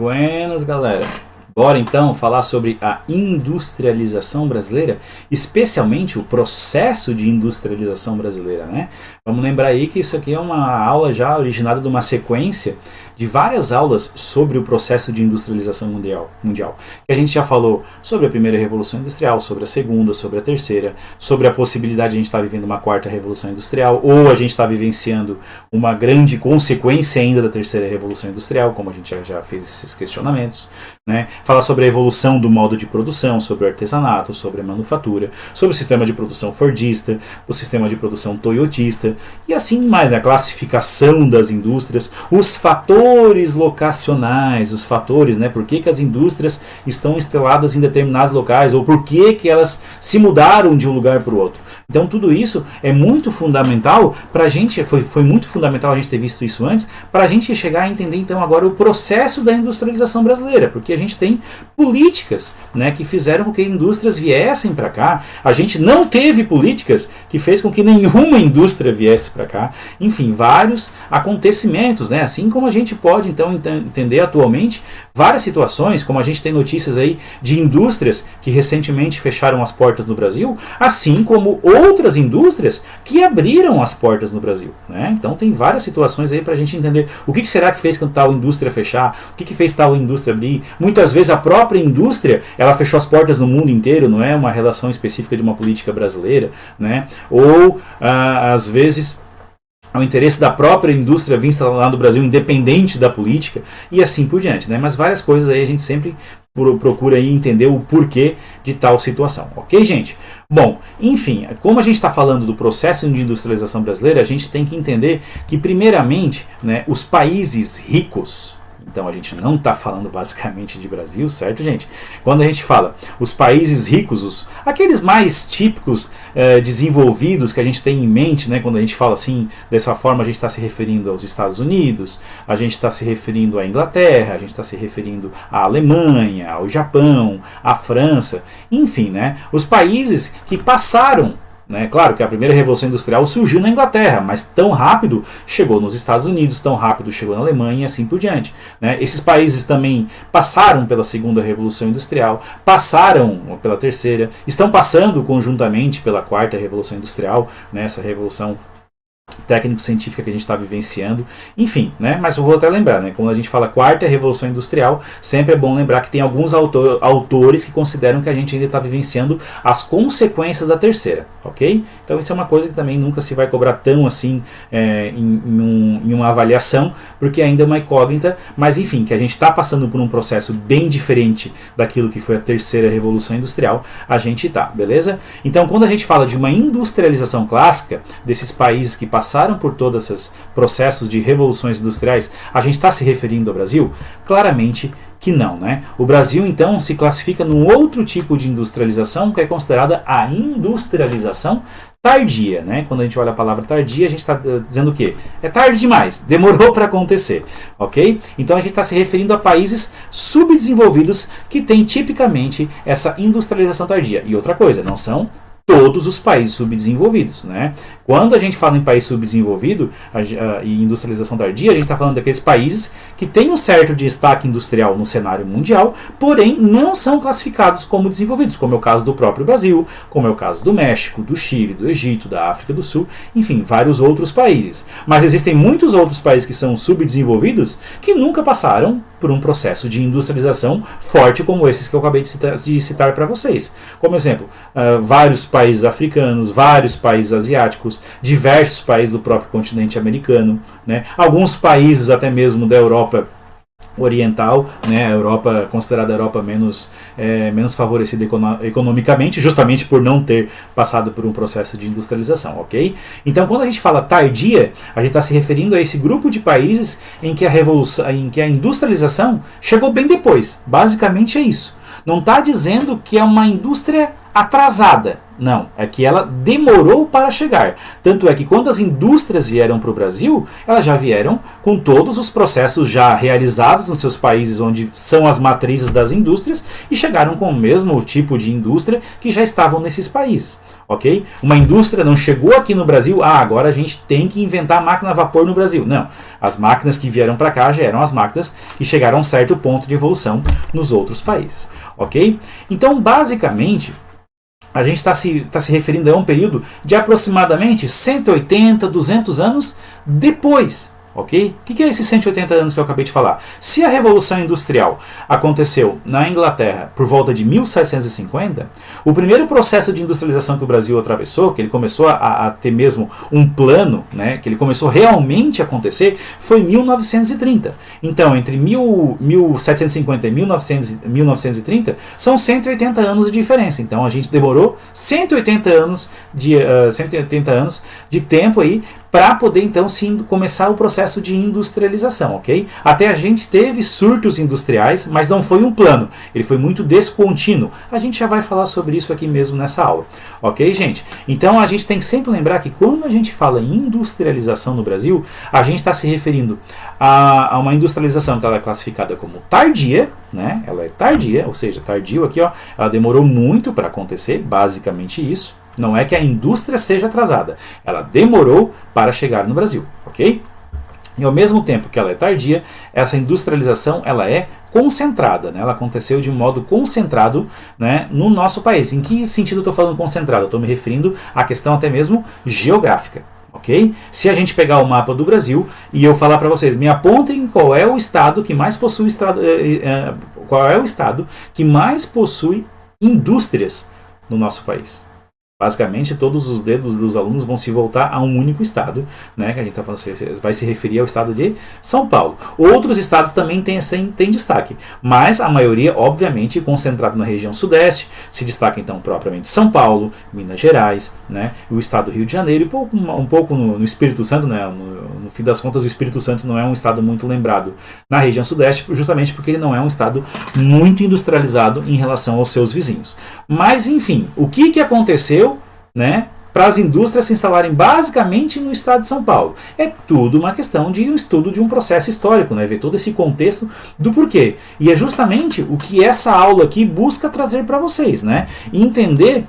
Buenas, galera. Bora então falar sobre a industrialização brasileira, especialmente o processo de industrialização brasileira, né? Vamos lembrar aí que isso aqui é uma aula já originada de uma sequência de várias aulas sobre o processo de industrialização mundial. Que a gente já falou sobre a primeira revolução industrial, sobre a segunda, sobre a terceira, sobre a possibilidade de a gente estar vivendo uma quarta revolução industrial, ou a gente está vivenciando uma grande consequência ainda da terceira revolução industrial, como a gente já fez esses questionamentos, né? Falar sobre a evolução do modo de produção, sobre o artesanato, sobre a manufatura, sobre o sistema de produção fordista, o sistema de produção toyotista e assim mais, né? A classificação das indústrias, os fatores locacionais, os fatores, né? Por que as indústrias estão instaladas em determinados locais ou por que elas se mudaram de um lugar para o outro. Então tudo isso é muito fundamental para a gente, foi muito fundamental a gente ter visto isso antes, para a gente chegar a entender então agora o processo da industrialização brasileira, porque a gente tem políticas, né, que fizeram com que indústrias viessem para cá. A gente não teve políticas que fez com que nenhuma indústria viesse para cá. Enfim, vários acontecimentos, né, assim como a gente pode então entender atualmente várias situações, como a gente tem notícias aí de indústrias que recentemente fecharam as portas no Brasil, assim como outras indústrias que abriram as portas no Brasil, né? Então tem várias situações aí para a gente entender o que será que fez com tal indústria fechar, o que fez tal indústria abrir. Muitas vezes a própria indústria, ela fechou as portas no mundo inteiro, não é uma relação específica de uma política brasileira, né? Ou às vezes o interesse da própria indústria vir instalar no Brasil independente da política e assim por diante, né? Mas várias coisas aí a gente sempre procura aí entender o porquê de tal situação, ok, gente? Bom, enfim, como a gente está falando do processo de industrialização brasileira, a gente tem que entender que primeiramente, né, os países ricos, então a gente não está falando basicamente de Brasil, certo, gente? Quando a gente fala os países ricos, aqueles mais típicos desenvolvidos que a gente tem em mente, né? Quando a gente fala assim, dessa forma, a gente está se referindo aos Estados Unidos, a gente está se referindo à Inglaterra, a gente está se referindo à Alemanha, ao Japão, à França, enfim, né? Os países que passaram, né? Claro que a primeira revolução industrial surgiu na Inglaterra, mas tão rápido chegou nos Estados Unidos, tão rápido chegou na Alemanha e assim por diante, né? Esses países também passaram pela segunda revolução industrial, passaram pela terceira, estão passando conjuntamente pela quarta revolução industrial, né? Essa revolução técnico-científica que a gente está vivenciando, enfim, né? Mas eu vou até lembrar, né? Quando a gente fala quarta revolução industrial, sempre é bom lembrar que tem alguns autores que consideram que a gente ainda está vivenciando as consequências da terceira, ok? Então isso é uma coisa que também nunca se vai cobrar tão assim em uma avaliação, porque ainda é uma incógnita, mas enfim, que a gente está passando por um processo bem diferente daquilo que foi a terceira revolução industrial, a gente está, beleza? Então quando a gente fala de uma industrialização clássica, desses países que passaram por todos esses processos de revoluções industriais, a gente está se referindo ao Brasil? Claramente que não, né? O Brasil, então, se classifica num outro tipo de industrialização que é considerada a industrialização tardia, né? Quando a gente olha a palavra tardia, a gente está dizendo o quê? É tarde demais, demorou para acontecer, ok? Então a gente está se referindo a países subdesenvolvidos que têm tipicamente essa industrialização tardia. E outra coisa, não são todos os países subdesenvolvidos, né? Quando a gente fala em país subdesenvolvido e industrialização tardia, a gente está falando daqueles países que têm um certo destaque industrial no cenário mundial, porém não são classificados como desenvolvidos, como é o caso do próprio Brasil, como é o caso do México, do Chile, do Egito, da África do Sul, enfim, vários outros países. Mas existem muitos outros países que são subdesenvolvidos que nunca passaram por um processo de industrialização forte como esses que eu acabei de citar para vocês. Como exemplo, vários países africanos, vários países asiáticos, diversos países do próprio continente americano, né? Alguns países até mesmo da Europa oriental, né? A Europa, considerada a Europa menos favorecida economicamente, justamente por não ter passado por um processo de industrialização, ok? Então, quando a gente fala tardia, a gente está se referindo a esse grupo de países em que a industrialização chegou bem depois. Basicamente é isso. Não está dizendo que é uma indústria atrasada. Não, é que ela demorou para chegar. Tanto é que quando as indústrias vieram para o Brasil, elas já vieram com todos os processos já realizados nos seus países onde são as matrizes das indústrias e chegaram com o mesmo tipo de indústria que já estavam nesses países. Ok? Uma indústria não chegou aqui no Brasil, agora a gente tem que inventar a máquina a vapor no Brasil. Não, as máquinas que vieram para cá já eram as máquinas que chegaram a um certo ponto de evolução nos outros países. Ok? Então, basicamente, a gente está se referindo a um período de aproximadamente 180, 200 anos depois. Ok? O que é esses 180 anos que eu acabei de falar? Se a Revolução Industrial aconteceu na Inglaterra por volta de 1750, o primeiro processo de industrialização que o Brasil atravessou, que ele começou a ter mesmo um plano, né, que ele começou realmente a acontecer, foi 1930. Então, entre 1750 e 1930, são 180 anos de diferença. Então, a gente demorou 180 anos de tempo aí para poder então sim começar o processo de industrialização, ok? Até a gente teve surtos industriais, mas não foi um plano, ele foi muito descontínuo. A gente já vai falar sobre isso aqui mesmo nessa aula, ok, gente? Então a gente tem que sempre lembrar que quando a gente fala em industrialização no Brasil, a gente está se referindo a uma industrialização que ela é classificada como tardia, né? Ela é tardia, ou seja, tardio aqui, ó, ela demorou muito para acontecer, basicamente isso. Não é que a indústria seja atrasada, ela demorou para chegar no Brasil, ok? E ao mesmo tempo que ela é tardia, essa industrialização ela é concentrada, né? Ela aconteceu de um modo concentrado, né, no nosso país. Em que sentido eu estou falando concentrado? Eu estou me referindo à questão até mesmo geográfica. Ok? Se a gente pegar o mapa do Brasil e eu falar para vocês, me apontem qual é o estado que mais possui indústrias no nosso país. Basicamente, todos os dedos dos alunos vão se voltar a um único estado, né, que a gente tá falando, vai se referir ao estado de São Paulo. Outros estados também têm destaque, mas a maioria, obviamente, concentrado na região sudeste, se destaca então propriamente São Paulo, Minas Gerais, né, o estado do Rio de Janeiro e um pouco no Espírito Santo, né, no fim das contas o Espírito Santo não é um estado muito lembrado na região sudeste, justamente porque ele não é um estado muito industrializado em relação aos seus vizinhos. Mas enfim, o que aconteceu, né, para as indústrias se instalarem basicamente no estado de São Paulo? É tudo uma questão de um estudo de um processo histórico, né, ver todo esse contexto do porquê. E é justamente o que essa aula aqui busca trazer para vocês, né, entender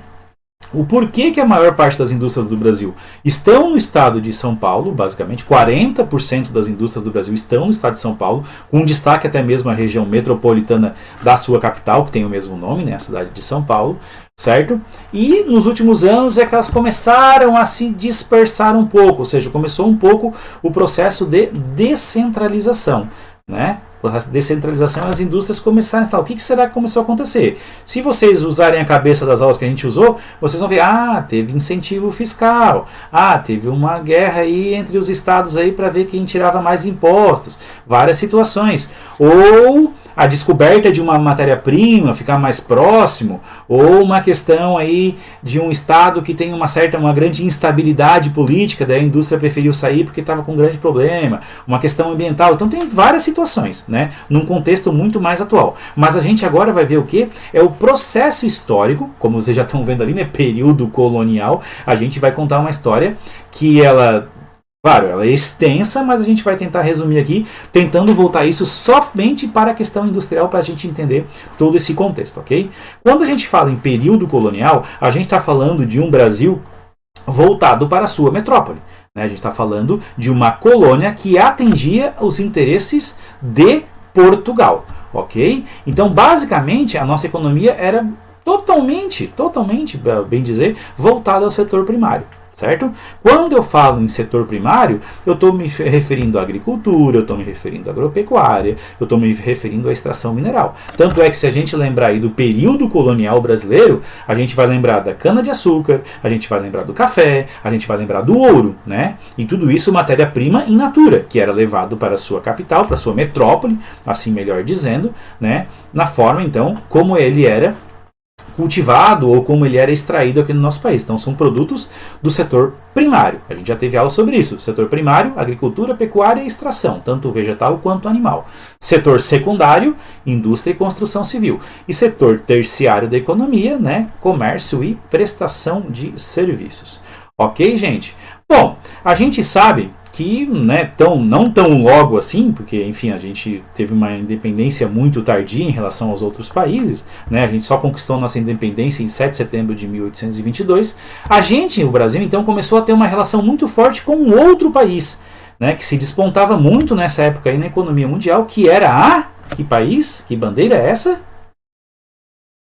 o porquê que a maior parte das indústrias do Brasil estão no estado de São Paulo, basicamente 40% das indústrias do Brasil estão no estado de São Paulo, com destaque até mesmo a região metropolitana da sua capital, que tem o mesmo nome, né, a cidade de São Paulo, certo? E nos últimos anos é que elas começaram a se dispersar um pouco, ou seja, começou um pouco o processo de descentralização, né? A descentralização, as indústrias começaram a instalar. O que será que começou a acontecer? Se vocês usarem a cabeça das aulas que a gente usou, vocês vão ver, teve incentivo fiscal, teve uma guerra aí entre os estados aí para ver quem tirava mais impostos, várias situações. Ou a descoberta de uma matéria-prima, ficar mais próximo, ou uma questão aí de um estado que tem uma grande instabilidade política, daí a indústria preferiu sair porque estava com um grande problema, uma questão ambiental. Então tem várias situações, né, num contexto muito mais atual. Mas a gente agora vai ver o que? É o processo histórico, como vocês já estão vendo ali, né, período colonial. A gente vai contar uma história que claro, ela é extensa, mas a gente vai tentar resumir aqui, tentando voltar isso somente para a questão industrial, para a gente entender todo esse contexto, ok? Quando a gente fala em período colonial, a gente está falando de um Brasil voltado para a sua metrópole. Né? A gente está falando de uma colônia que atendia os interesses de Portugal, ok? Então, basicamente, a nossa economia era totalmente, bem dizer, voltada ao setor primário. Certo? Quando eu falo em setor primário, eu estou me referindo à agricultura, eu estou me referindo à agropecuária, eu estou me referindo à extração mineral. Tanto é que se a gente lembrar aí do período colonial brasileiro, a gente vai lembrar da cana-de-açúcar, a gente vai lembrar do café, a gente vai lembrar do ouro, né? E tudo isso matéria-prima in natura, que era levado para a sua capital, para a sua metrópole, assim melhor dizendo, né? Na forma então como ele era cultivado ou como ele era extraído aqui no nosso país. Então são produtos do setor primário. A gente já teve aula sobre isso. Setor primário, agricultura, pecuária e extração, tanto vegetal quanto animal. Setor secundário, indústria e construção civil. E setor terciário da economia, né, comércio e prestação de serviços. Ok, gente? Bom, a gente sabe que, né, não tão logo assim, porque, enfim, a gente teve uma independência muito tardia em relação aos outros países, né, a gente só conquistou nossa independência em 7 de setembro de 1822, o Brasil, então, começou a ter uma relação muito forte com um outro país, né, que se despontava muito nessa época aí na economia mundial, que era que país? Que bandeira é essa?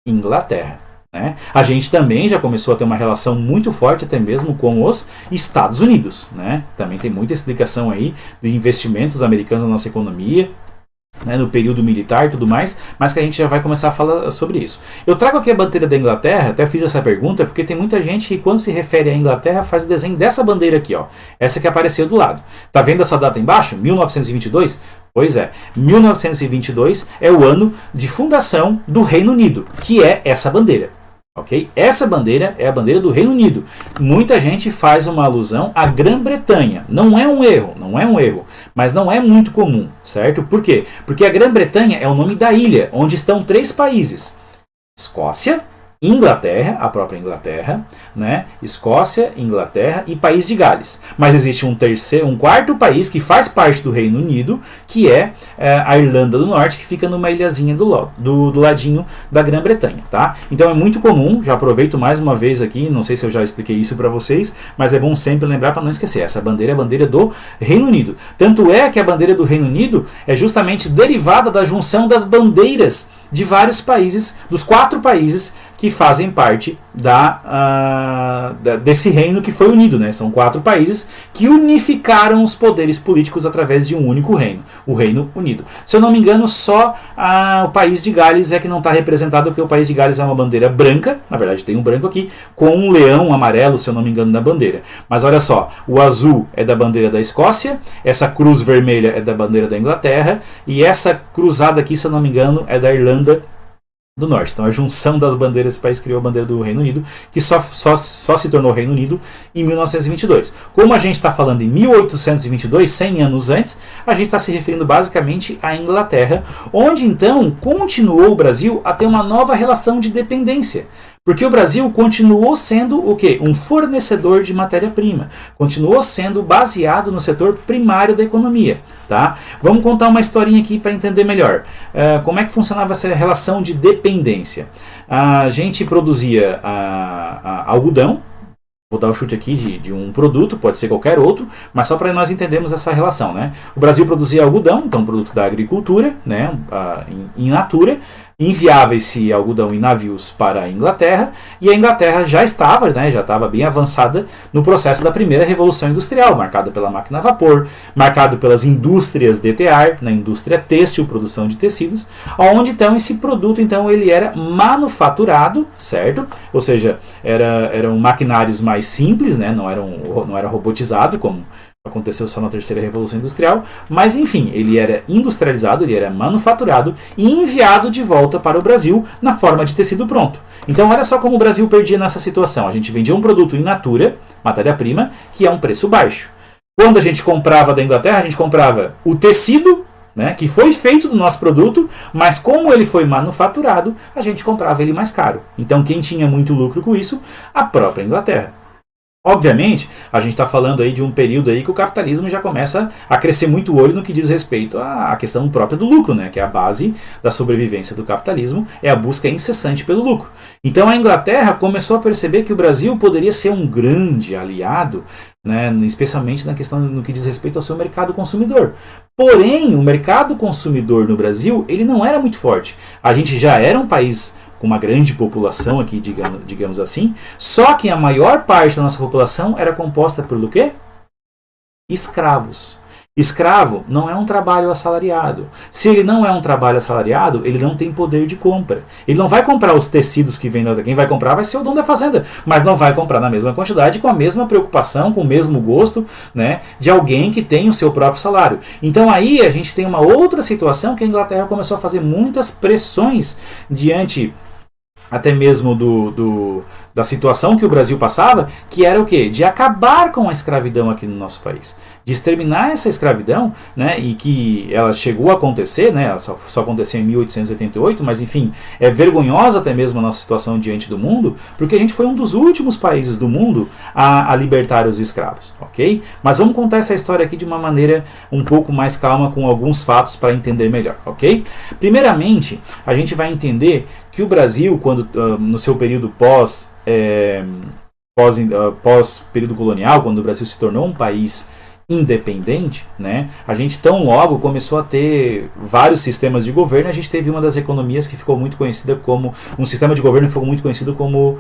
Inglaterra. Né? A gente também já começou a ter uma relação muito forte até mesmo com os Estados Unidos. Né? Também tem muita explicação aí de investimentos americanos na nossa economia, né, no período militar e tudo mais, mas que a gente já vai começar a falar sobre isso. Eu trago aqui a bandeira da Inglaterra, até fiz essa pergunta, porque tem muita gente que quando se refere à Inglaterra faz o desenho dessa bandeira aqui, ó, essa que apareceu do lado. Tá vendo essa data embaixo? 1922? Pois é, 1922 é o ano de fundação do Reino Unido, que é essa bandeira. Okay? Essa bandeira é a bandeira do Reino Unido. Muita gente faz uma alusão à Grã-Bretanha. Não é um erro, mas não é muito comum, certo? Por quê? Porque a Grã-Bretanha é o nome da ilha, onde estão 3 países: Escócia, Inglaterra, a própria Inglaterra, né? Escócia, Inglaterra e País de Gales. Mas existe um quarto país que faz parte do Reino Unido, que é a Irlanda do Norte, que fica numa ilhazinha do ladinho da Grã-Bretanha, tá? Então é muito comum, já aproveito mais uma vez aqui, não sei se eu já expliquei isso para vocês, mas é bom sempre lembrar para não esquecer, essa bandeira é a bandeira do Reino Unido. Tanto é que a bandeira do Reino Unido é justamente derivada da junção das bandeiras de vários países, dos 4 países que fazem parte desse reino que foi unido, né? São 4 países que unificaram os poderes políticos através de um único reino, o Reino Unido. Se eu não me engano, só o País de Gales é que não está representado, porque o País de Gales é uma bandeira branca, na verdade tem um branco aqui, com um leão amarelo, se eu não me engano, na bandeira. Mas olha só, o azul é da bandeira da Escócia, essa cruz vermelha é da bandeira da Inglaterra, e essa cruzada aqui, se eu não me engano, é da Irlanda do Norte. Então a junção das bandeiras, esse país criou a bandeira do Reino Unido, que só se tornou Reino Unido em 1922. Como a gente está falando em 1822, 100 anos antes, a gente está se referindo basicamente à Inglaterra, onde então continuou o Brasil a ter uma nova relação de dependência. Porque o Brasil continuou sendo o quê? Um fornecedor de matéria-prima. Continuou sendo baseado no setor primário da economia. Tá? Vamos contar uma historinha aqui para entender melhor. Como é que funcionava essa relação de dependência? A gente produzia algodão. Vou dar o chute aqui de um produto, pode ser qualquer outro, mas só para nós entendermos essa relação. Né? O Brasil produzia algodão, então um produto da agricultura, né, in natura, enviava esse algodão em navios para a Inglaterra, e a Inglaterra já estava bem avançada no processo da primeira revolução industrial, marcada pela máquina a vapor, marcado pelas indústrias de tear, na indústria têxtil, produção de tecidos, onde então esse produto então ele era manufaturado, certo? Ou seja, eram maquinários mais simples, né? não era robotizado como aconteceu só na terceira revolução industrial, mas enfim, ele era industrializado, ele era manufaturado e enviado de volta para o Brasil na forma de tecido pronto. Então olha só como o Brasil perdia nessa situação. A gente vendia um produto in natura, matéria-prima, que é um preço baixo. Quando a gente comprava da Inglaterra, a gente comprava o tecido, né, que foi feito do nosso produto, mas como ele foi manufaturado, a gente comprava ele mais caro. Então quem tinha muito lucro com isso? A própria Inglaterra. Obviamente, a gente está falando aí de um período aí que o capitalismo já começa a crescer muito o olho no que diz respeito à questão própria do lucro, né? Que é a base da sobrevivência do capitalismo, é a busca incessante pelo lucro. Então a Inglaterra começou a perceber que o Brasil poderia ser um grande aliado, né? Especialmente na questão no que diz respeito ao seu mercado consumidor. Porém, o mercado consumidor no Brasil ele não era muito forte. A gente já era um país com uma grande população aqui, digamos assim, só que a maior parte da nossa população era composta por quê? Escravos. Escravo não é um trabalho assalariado. Se ele não é um trabalho assalariado, ele não tem poder de compra. Ele não vai comprar os tecidos que vem da... Quem vai comprar vai ser o dono da fazenda, mas não vai comprar na mesma quantidade, com a mesma preocupação, com o mesmo gosto, né, de alguém que tem o seu próprio salário. Então aí a gente tem uma outra situação que a Inglaterra começou a fazer muitas pressões diante até mesmo da situação que o Brasil passava, que era o quê? De acabar com a escravidão aqui no nosso país. De exterminar essa escravidão, né, e que ela chegou a acontecer, né, ela só aconteceu em 1888, mas enfim, é vergonhosa até mesmo a nossa situação diante do mundo, porque a gente foi um dos últimos países do mundo a libertar os escravos, ok? Mas vamos contar essa história aqui de uma maneira um pouco mais calma, com alguns fatos para entender melhor, ok? Primeiramente, a gente vai entender que o Brasil, quando no seu período pós período colonial, quando o Brasil se tornou um país independente, né, a gente tão logo começou a ter vários sistemas de governo. A gente teve uma das economias que ficou muito conhecida como um sistema de governo que ficou muito conhecido como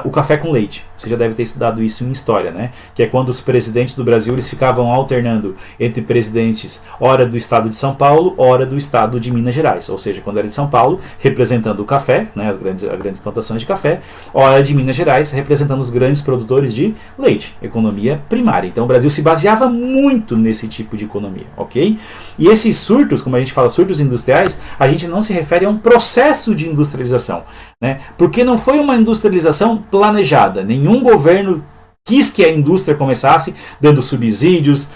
o café com leite. Você já deve ter estudado isso em história, né? Que é quando os presidentes do Brasil eles ficavam alternando entre presidentes, ora do estado de São Paulo, ora do estado de Minas Gerais. Ou seja, quando era de São Paulo, representando o café, né, as grandes plantações de café, ora de Minas Gerais, representando os grandes produtores de leite, economia primária. Então o Brasil se baseava muito nesse tipo de economia, ok? E esses surtos, como a gente fala, surtos industriais, a gente não se refere a um processo de industrialização, né? Porque não foi uma industrialização planejada. Nenhum governo quis que a indústria começasse dando subsídios,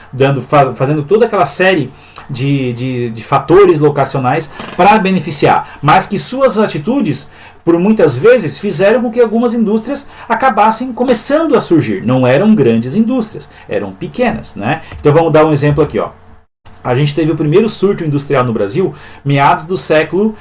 fazendo toda aquela série de fatores locacionais para beneficiar, mas que suas atitudes por muitas vezes fizeram com que algumas indústrias acabassem começando a surgir. Não eram grandes indústrias, eram pequenas, né? Então vamos dar um exemplo aqui, ó. A gente teve o primeiro surto industrial no Brasil meados do século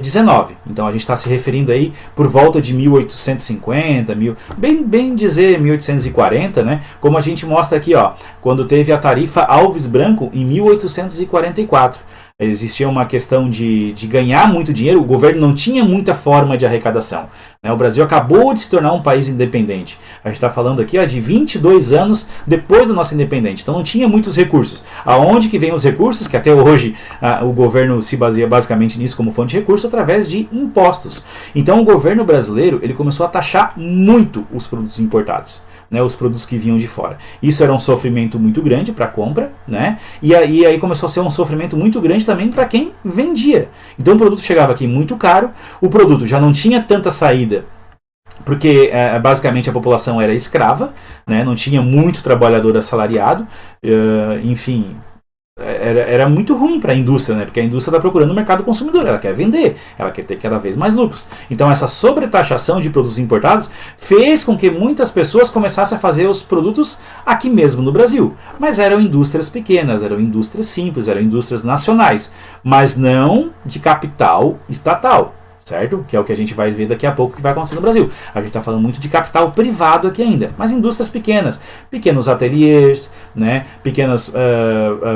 XIX. Então a gente está se referindo aí por volta de 1850, bem dizer 1840, né? Como a gente mostra aqui, ó, quando teve a tarifa Alves Branco em 1844. Existia uma questão de ganhar muito dinheiro, o governo não tinha muita forma de arrecadação, né? O Brasil acabou de se tornar um país independente. A gente está falando aqui de 22 anos depois da nossa independência, então não tinha muitos recursos. Aonde que vem os recursos? Que até hoje o governo se baseia basicamente nisso como fonte de recurso, através de impostos. Então o governo brasileiro ele começou a taxar muito os produtos importados, né, os produtos que vinham de fora. Isso era um sofrimento muito grande para a compra, né? E aí começou a ser um sofrimento muito grande também para quem vendia. Então o produto chegava aqui muito caro, o produto já não tinha tanta saída, porque basicamente a população era escrava, né? Não tinha muito trabalhador assalariado, enfim. Era muito ruim para a indústria, né? Porque a indústria está procurando o mercado consumidor, ela quer vender, ela quer ter cada vez mais lucros. Então essa sobretaxação de produtos importados fez com que muitas pessoas começassem a fazer os produtos aqui mesmo no Brasil. Mas eram indústrias pequenas, eram indústrias simples, eram indústrias nacionais, mas não de capital estatal. Certo? Que é o que a gente vai ver daqui a pouco que vai acontecer no Brasil. A gente está falando muito de capital privado aqui ainda, mas indústrias pequenas, pequenos ateliês, né? Pequenas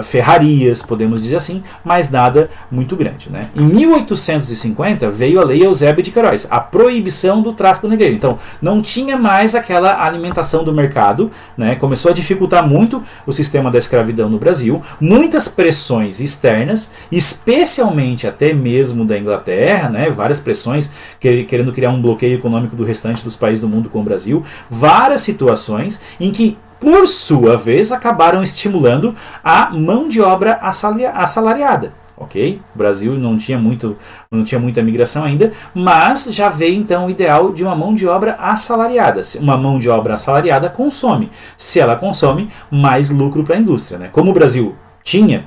ferrarias, podemos dizer assim, mas nada muito grande, né? Em 1850 veio a Lei Eusébio de Queiroz, a proibição do tráfico negreiro. Então não tinha mais aquela alimentação do mercado, né? Começou a dificultar muito o sistema da escravidão no Brasil, muitas pressões externas, especialmente até mesmo da Inglaterra, né? Várias pressões querendo criar um bloqueio econômico do restante dos países do mundo com o Brasil, várias situações em que, por sua vez, acabaram estimulando a mão de obra assalariada. Ok? O Brasil não tinha muita migração ainda, mas já veio então o ideal de uma mão de obra assalariada. Uma mão de obra assalariada consome. Se ela consome, mais lucro para a indústria, né? Como o Brasil tinham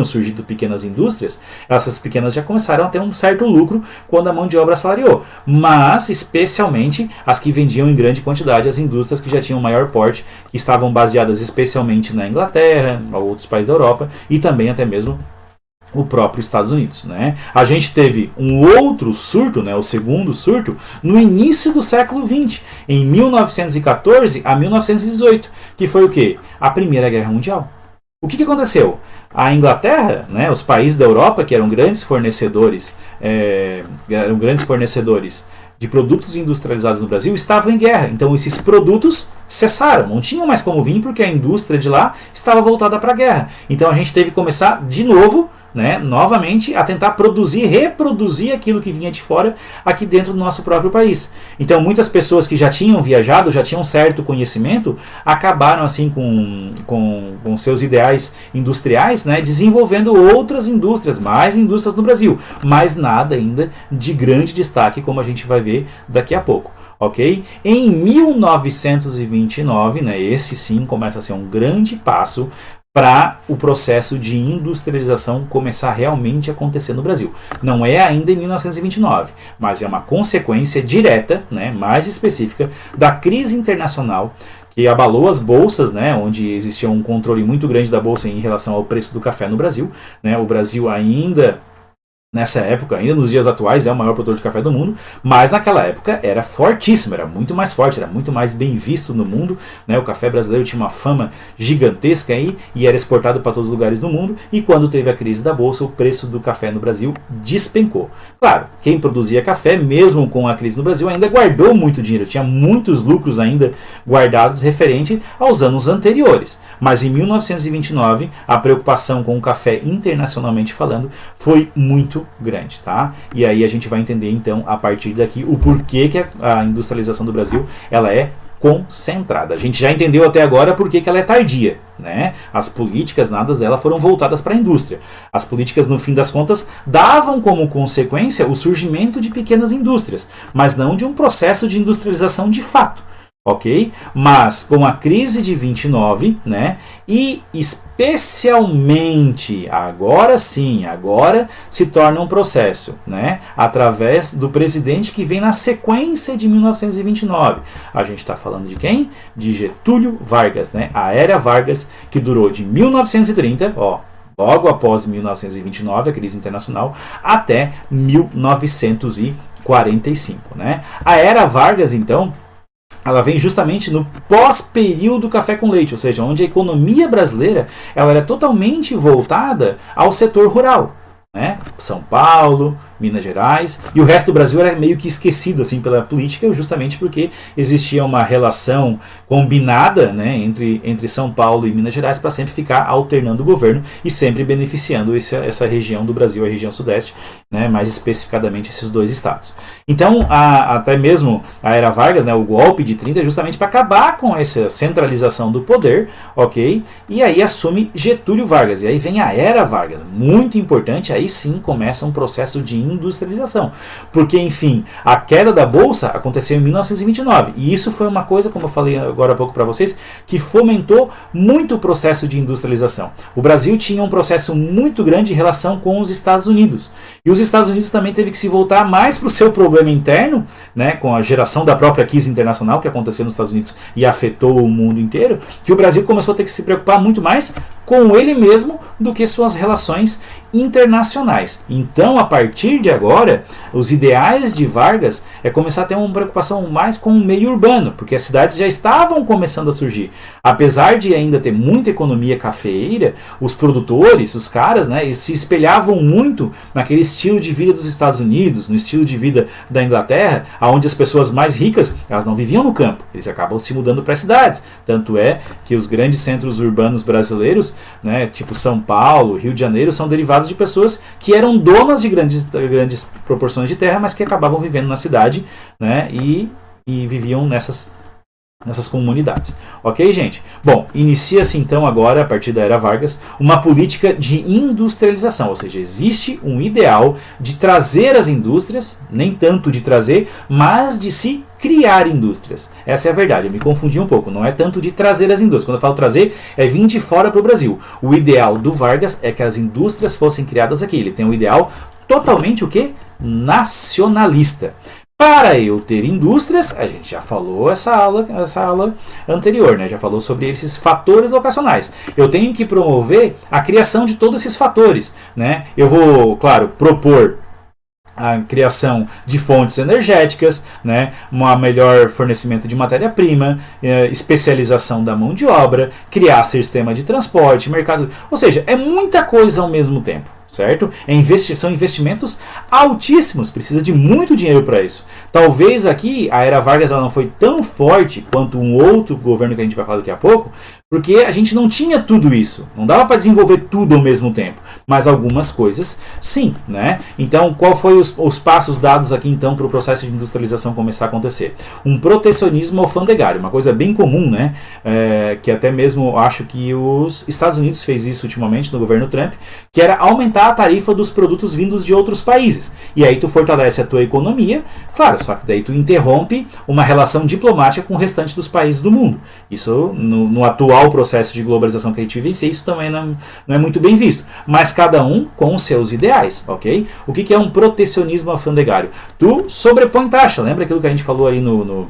surgido pequenas indústrias, essas pequenas já começaram a ter um certo lucro quando a mão de obra assalariou, mas especialmente as que vendiam em grande quantidade, as indústrias que já tinham maior porte, que estavam baseadas especialmente na Inglaterra, ou outros países da Europa, e também até mesmo o próprio Estados Unidos, né? A gente teve um outro surto, né, o segundo surto, no início do século XX, em 1914 a 1918, que foi o quê? A Primeira Guerra Mundial. O que aconteceu? A Inglaterra, né, os países da Europa, que eram grandes fornecedores de produtos industrializados no Brasil, estavam em guerra. Então esses produtos cessaram, não tinham mais como vir porque a indústria de lá estava voltada para a guerra. Então a gente teve que começar de novo né, novamente a tentar produzir, reproduzir aquilo que vinha de fora aqui dentro do nosso próprio país. Então muitas pessoas que já tinham viajado, já tinham certo conhecimento, acabaram assim com seus ideais industriais, né, desenvolvendo outras indústrias, mais indústrias no Brasil, mas nada ainda de grande destaque, como a gente vai ver daqui a pouco. Ok? Em 1929, né, esse sim começa a ser um grande passo para o processo de industrialização começar realmente a acontecer no Brasil. Não é ainda em 1929, mas é uma consequência direta, né, mais específica, da crise internacional que abalou as bolsas, né, onde existia um controle muito grande da bolsa em relação ao preço do café no Brasil. Né, o Brasil ainda... Nessa época, ainda nos dias atuais, é o maior produtor de café do mundo, mas naquela época era fortíssimo, era muito mais forte, era muito mais bem visto no mundo. Né? O café brasileiro tinha uma fama gigantesca aí e era exportado para todos os lugares do mundo. E quando teve a crise da bolsa, o preço do café no Brasil despencou. Claro, quem produzia café, mesmo com a crise no Brasil, ainda guardou muito dinheiro, tinha muitos lucros ainda guardados referente aos anos anteriores. Mas em 1929, a preocupação com o café internacionalmente falando foi muito grande, tá? E aí a gente vai entender então a partir daqui o porquê que a industrialização do Brasil ela é concentrada. A gente já entendeu até agora porque que ela é tardia, né? As políticas, nada dela foram voltadas para a indústria. As políticas, no fim das contas, davam como consequência o surgimento de pequenas indústrias, mas não de um processo de industrialização de fato. Ok? Mas com a crise de 29, né, e especialmente, agora sim, agora se torna um processo, né, através do presidente que vem na sequência de 1929. A gente está falando de quem? De Getúlio Vargas, né, a Era Vargas, que durou de 1930, logo após 1929, a crise internacional, até 1945. Né? A Era Vargas, então, ela vem justamente no pós-período café com leite, ou seja, onde a economia brasileira ela era totalmente voltada ao setor rural. Né? São Paulo, Minas Gerais, e o resto do Brasil era meio que esquecido assim pela política, justamente porque existia uma relação combinada, né, entre São Paulo e Minas Gerais para sempre ficar alternando o governo e sempre beneficiando essa região do Brasil, a região sudeste, né, mais especificadamente esses dois estados. Então, até mesmo a Era Vargas, né, o golpe de 30 é justamente para acabar com essa centralização do poder, ok? E aí assume Getúlio Vargas, e aí vem a Era Vargas, muito importante, aí sim começa um processo de industrialização, porque enfim, a queda da bolsa aconteceu em 1929 e isso foi uma coisa, como eu falei agora há pouco para vocês, que fomentou muito o processo de industrialização. O Brasil tinha um processo muito grande em relação com os Estados Unidos e os Estados Unidos também teve que se voltar mais para o seu problema interno, né, com a geração da própria crise internacional que aconteceu nos Estados Unidos e afetou o mundo inteiro, que o Brasil começou a ter que se preocupar muito mais com ele mesmo do que suas relações internacionais. Então, a partir de agora, os ideais de Vargas é começar a ter uma preocupação mais com o meio urbano, porque as cidades já estavam começando a surgir. Apesar de ainda ter muita economia cafeeira, os produtores, os caras, né, eles se espelhavam muito naquele estilo de vida dos Estados Unidos, no estilo de vida da Inglaterra, onde as pessoas mais ricas, elas não viviam no campo, eles acabam se mudando para as cidades. Tanto é que os grandes centros urbanos brasileiros, né, tipo São Paulo, Rio de Janeiro, são derivados de pessoas que eram donas de grandes proporções de terra, mas que acabavam vivendo na cidade, né, e viviam nessas comunidades. Ok, gente? Bom, inicia-se então agora, a partir da Era Vargas, uma política de industrialização, ou seja, existe um ideal de trazer as indústrias, nem tanto de trazer, mas de se criar indústrias. Essa é a verdade, eu me confundi um pouco, não é tanto de trazer as indústrias. Quando eu falo trazer, é vir de fora para o Brasil. O ideal do Vargas é que as indústrias fossem criadas aqui. Ele tem um ideal totalmente o quê? Nacionalista. Para eu ter indústrias, a gente já falou essa aula anterior, né? Já falou sobre esses fatores locacionais. Eu tenho que promover a criação de todos esses fatores, né? Eu vou, claro, propor a criação de fontes energéticas, né, um melhor fornecimento de matéria-prima, especialização da mão de obra, criar sistema de transporte, mercado, ou seja, é muita coisa ao mesmo tempo. Certo? São investimentos altíssimos, precisa de muito dinheiro para isso. Talvez aqui a Era Vargas ela não foi tão forte quanto um outro governo que a gente vai falar daqui a pouco, Porque a gente não tinha tudo isso. Não dava para desenvolver tudo ao mesmo tempo. Mas algumas coisas, sim. Né? Então, qual foi os passos dados aqui, então, para o processo de industrialização começar a acontecer? Um protecionismo alfandegário. Uma coisa bem comum, né? Que até mesmo acho que os Estados Unidos fez isso ultimamente no governo Trump, que era aumentar a tarifa dos produtos vindos de outros países. E aí tu fortalece a tua economia, claro, só que daí tu interrompe uma relação diplomática com o restante dos países do mundo. Isso, no atual processo de globalização que a gente vivencia, isso também não é muito bem visto. Mas cada um com os seus ideais, ok? O que é um protecionismo alfandegário? Tu sobrepõe taxa, lembra aquilo que a gente falou aí no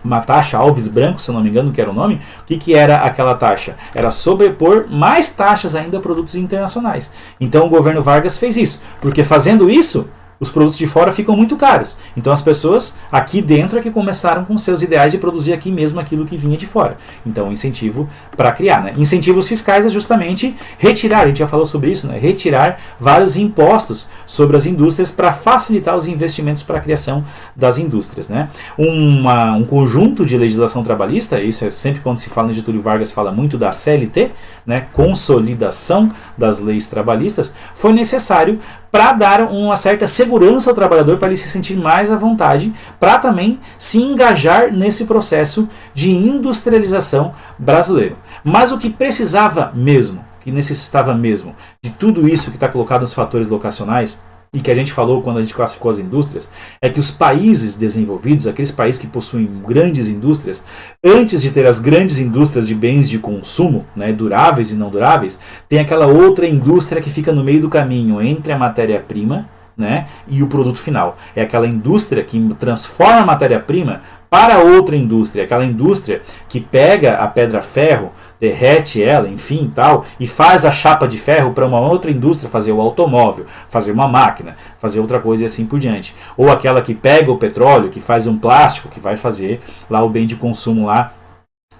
uma taxa Alves Branco, se eu não me engano, que era o nome? O que era aquela taxa? Era sobrepor mais taxas ainda a produtos internacionais. Então o governo Vargas fez isso, porque fazendo isso, os produtos de fora ficam muito caros. Então as pessoas aqui dentro é que começaram com seus ideais de produzir aqui mesmo aquilo que vinha de fora. Então incentivo para criar. Né? Incentivos fiscais é justamente retirar, a gente já falou sobre isso, né? Retirar vários impostos sobre as indústrias para facilitar os investimentos para a criação das indústrias. Né? Um conjunto de legislação trabalhista, isso é sempre quando se fala em Getúlio Vargas, fala muito da CLT, né? Consolidação das leis trabalhistas, foi necessário para dar uma certa segurança ao trabalhador, para ele se sentir mais à vontade, para também se engajar nesse processo de industrialização brasileiro. Mas o que precisava mesmo, que necessitava mesmo, de tudo isso que está colocado nos fatores locacionais, e que a gente falou quando a gente classificou as indústrias, é que os países desenvolvidos, aqueles países que possuem grandes indústrias, antes de ter as grandes indústrias de bens de consumo, né, duráveis e não duráveis, tem aquela outra indústria que fica no meio do caminho entre a matéria-prima, né, e o produto final. É aquela indústria que transforma a matéria-prima para outra indústria, aquela indústria que pega a pedra-ferro, derrete ela, enfim, tal, e faz a chapa de ferro para uma outra indústria fazer o automóvel, fazer uma máquina, fazer outra coisa e assim por diante. Ou aquela que pega o petróleo, que faz um plástico, que vai fazer lá o bem de consumo lá,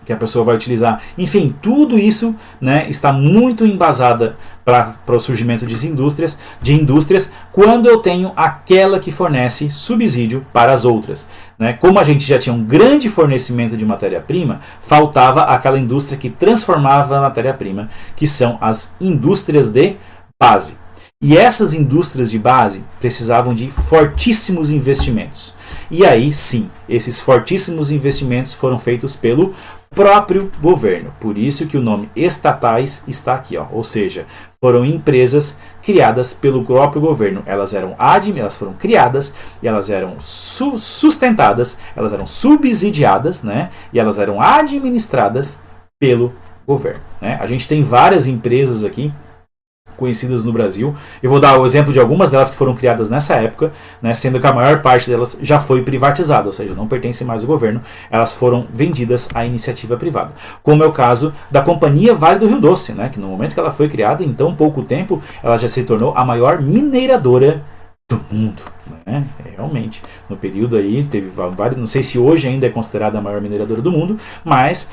que a pessoa vai utilizar. Enfim, tudo isso, né, está muito embasada para o surgimento de indústrias quando eu tenho aquela que fornece subsídio para as outras. Né? Como a gente já tinha um grande fornecimento de matéria-prima, faltava aquela indústria que transformava a matéria-prima, que são as indústrias de base. E essas indústrias de base precisavam de fortíssimos investimentos. E aí, sim, esses fortíssimos investimentos foram feitos pelo próprio governo. Por isso que o nome estatais está aqui, ó. Ou seja, foram empresas criadas pelo próprio governo. Elas foram criadas, e elas eram sustentadas, elas eram subsidiadas, né? E elas eram administradas pelo governo. Né? A gente tem várias empresas aqui conhecidas no Brasil. Eu vou dar o exemplo de algumas delas que foram criadas nessa época, né, sendo que a maior parte delas já foi privatizada, ou seja, não pertence mais ao governo, elas foram vendidas à iniciativa privada. Como é o caso da Companhia Vale do Rio Doce, né, que no momento que ela foi criada, em tão pouco tempo, ela já se tornou a maior mineradora do mundo. Né? Realmente, no período aí teve vários, não sei se hoje ainda é considerada a maior mineradora do mundo, mas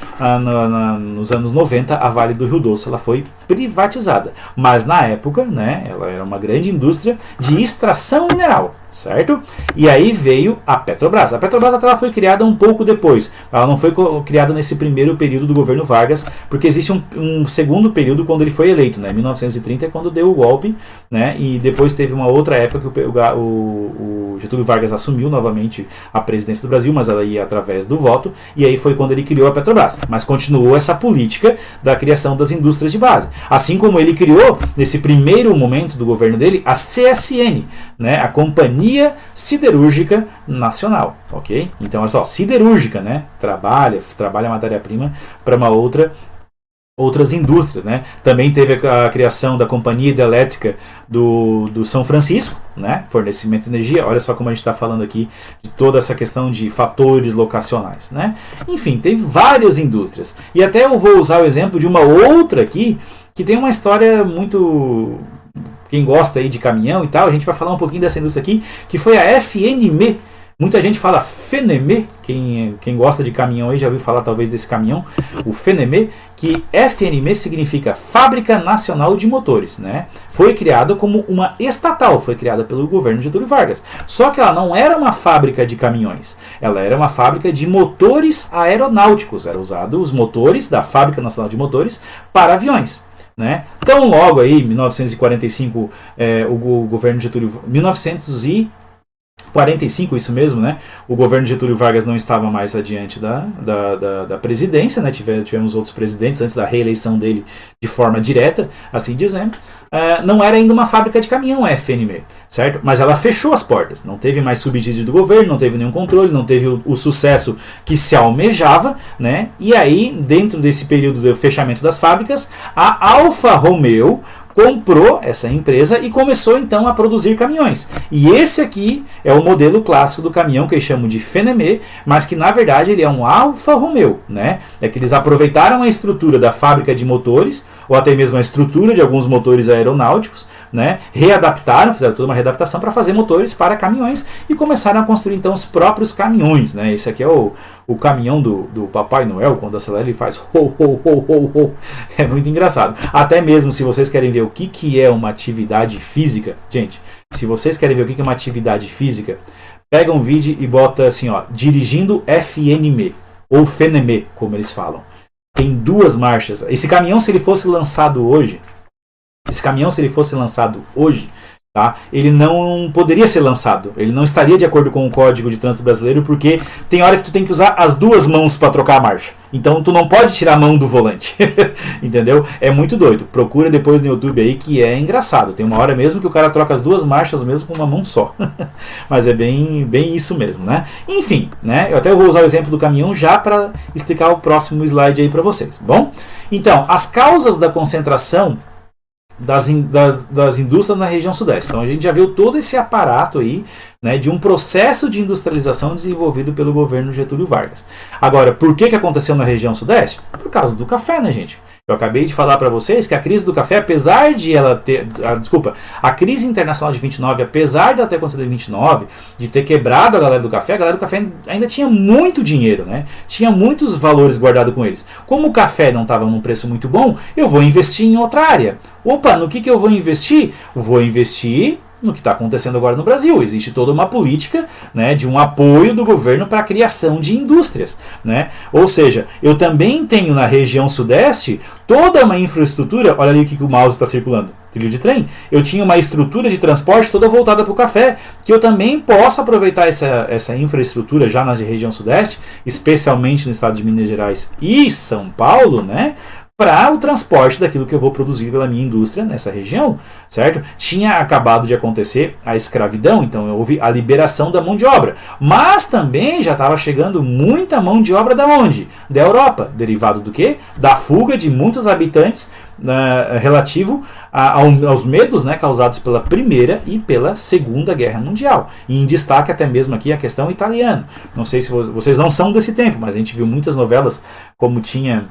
nos anos 90 a Vale do Rio Doce ela foi privatizada, mas na época, né, ela era uma grande indústria de extração mineral, certo? E aí veio a Petrobras. A Petrobras até ela foi criada um pouco depois, ela não foi criada nesse primeiro período do governo Vargas, porque existe um segundo período quando ele foi eleito, né? 1930 é quando deu o golpe, né? E depois teve uma outra época que o Getúlio Vargas assumiu novamente a presidência do Brasil, mas ela ia através do voto, e aí foi quando ele criou a Petrobras. Mas continuou essa política da criação das indústrias de base. Assim como ele criou, nesse primeiro momento do governo dele, a CSN, né, a Companhia Siderúrgica Nacional, ok? Então, olha só, siderúrgica, né, trabalha a matéria-prima para outras indústrias, né? Também teve a criação da Companhia Hidrelétrica do São Francisco, né? Fornecimento de energia. Olha só como a gente está falando aqui de toda essa questão de fatores locacionais, né? Enfim, teve várias indústrias. E até eu vou usar o exemplo de uma outra aqui que tem uma história muito... Quem gosta aí de caminhão e tal, a gente vai falar um pouquinho dessa indústria aqui, que foi a FNM, Muita gente fala FNME, quem gosta de caminhão aí já ouviu falar talvez desse caminhão, o FNME, que FNME significa Fábrica Nacional de Motores, né? Foi criada como uma estatal, foi criada pelo governo Getúlio Vargas. Só que ela não era uma fábrica de caminhões, ela era uma fábrica de motores aeronáuticos, eram usados os motores da Fábrica Nacional de Motores para aviões. Né? Então logo aí, 1945, o governo Getúlio... 1945, isso mesmo, né? O governo Getúlio Vargas não estava mais adiante da presidência, né? Tivemos outros presidentes antes da reeleição dele de forma direta, assim dizendo. Não era ainda uma fábrica de caminhão, a FNME, certo? Mas ela fechou as portas, não teve mais subsídio do governo, não teve nenhum controle, não teve o sucesso que se almejava, né? E aí, dentro desse período do fechamento das fábricas, a Alfa Romeo comprou essa empresa e começou então a produzir caminhões. E esse aqui é o modelo clássico do caminhão que eles chamam de FNME, mas que na verdade ele é um Alfa Romeo, né? É que eles aproveitaram a estrutura da fábrica de motores, ou até mesmo a estrutura de alguns motores aeronáuticos, né? Readaptaram, fizeram toda uma readaptação para fazer motores para caminhões e começaram a construir então os próprios caminhões, né? Esse aqui é o caminhão do Papai Noel, quando acelera ele faz ho, ho, ho, ho, ho. É muito engraçado. Até mesmo se vocês querem ver o que é uma atividade física, gente, se vocês querem ver o que é uma atividade física, pega um vídeo e bota assim, ó, dirigindo FNME, ou FNME, como eles falam. Tem 2 marchas. Esse caminhão, se ele fosse lançado hoje, tá? Ele não poderia ser lançado. Ele não estaria de acordo com o Código de Trânsito Brasileiro, porque tem hora que tu tem que usar as 2 mãos para trocar a marcha. Então tu não pode tirar a mão do volante. Entendeu? É muito doido. Procura depois no YouTube aí, que é engraçado. Tem uma hora mesmo que o cara troca as 2 marchas mesmo com uma mão só. Mas é bem isso mesmo, né? Enfim, né? Eu até vou usar o exemplo do caminhão já para explicar o próximo slide aí para vocês. Bom? Então, as causas da concentração das indústrias na região sudeste. Então a gente já viu todo esse aparato aí, né, de um processo de industrialização desenvolvido pelo governo Getúlio Vargas. Agora, por que aconteceu na região sudeste? Por causa do café, né, gente? Eu acabei de falar para vocês que a crise do café, apesar de ela ter... a crise internacional de 29, apesar de ela ter acontecido em 29, de ter quebrado a galera do café ainda tinha muito dinheiro, né? Tinha muitos valores guardados com eles. Como o café não estava num preço muito bom, eu vou investir em outra área. Opa, no que eu vou investir? Vou investir no que está acontecendo agora no Brasil. Existe toda uma política, né, de um apoio do governo para a criação de indústrias, né? Ou seja, eu também tenho na região sudeste toda uma infraestrutura. Olha ali o que o mouse está circulando, trilho de trem. Eu tinha uma estrutura de transporte toda voltada para o café, que eu também posso aproveitar essa infraestrutura já na região sudeste, especialmente no estado de Minas Gerais e São Paulo, né, para o transporte daquilo que eu vou produzir pela minha indústria nessa região, certo? Tinha acabado de acontecer a escravidão, então houve a liberação da mão de obra, mas também já estava chegando muita mão de obra da onde? Da Europa, derivado do quê? Da fuga de muitos habitantes relativo aos medos, né, causados pela Primeira e pela Segunda Guerra Mundial. E em destaque até mesmo aqui a questão italiana. Não sei se vocês não são desse tempo, mas a gente viu muitas novelas como tinha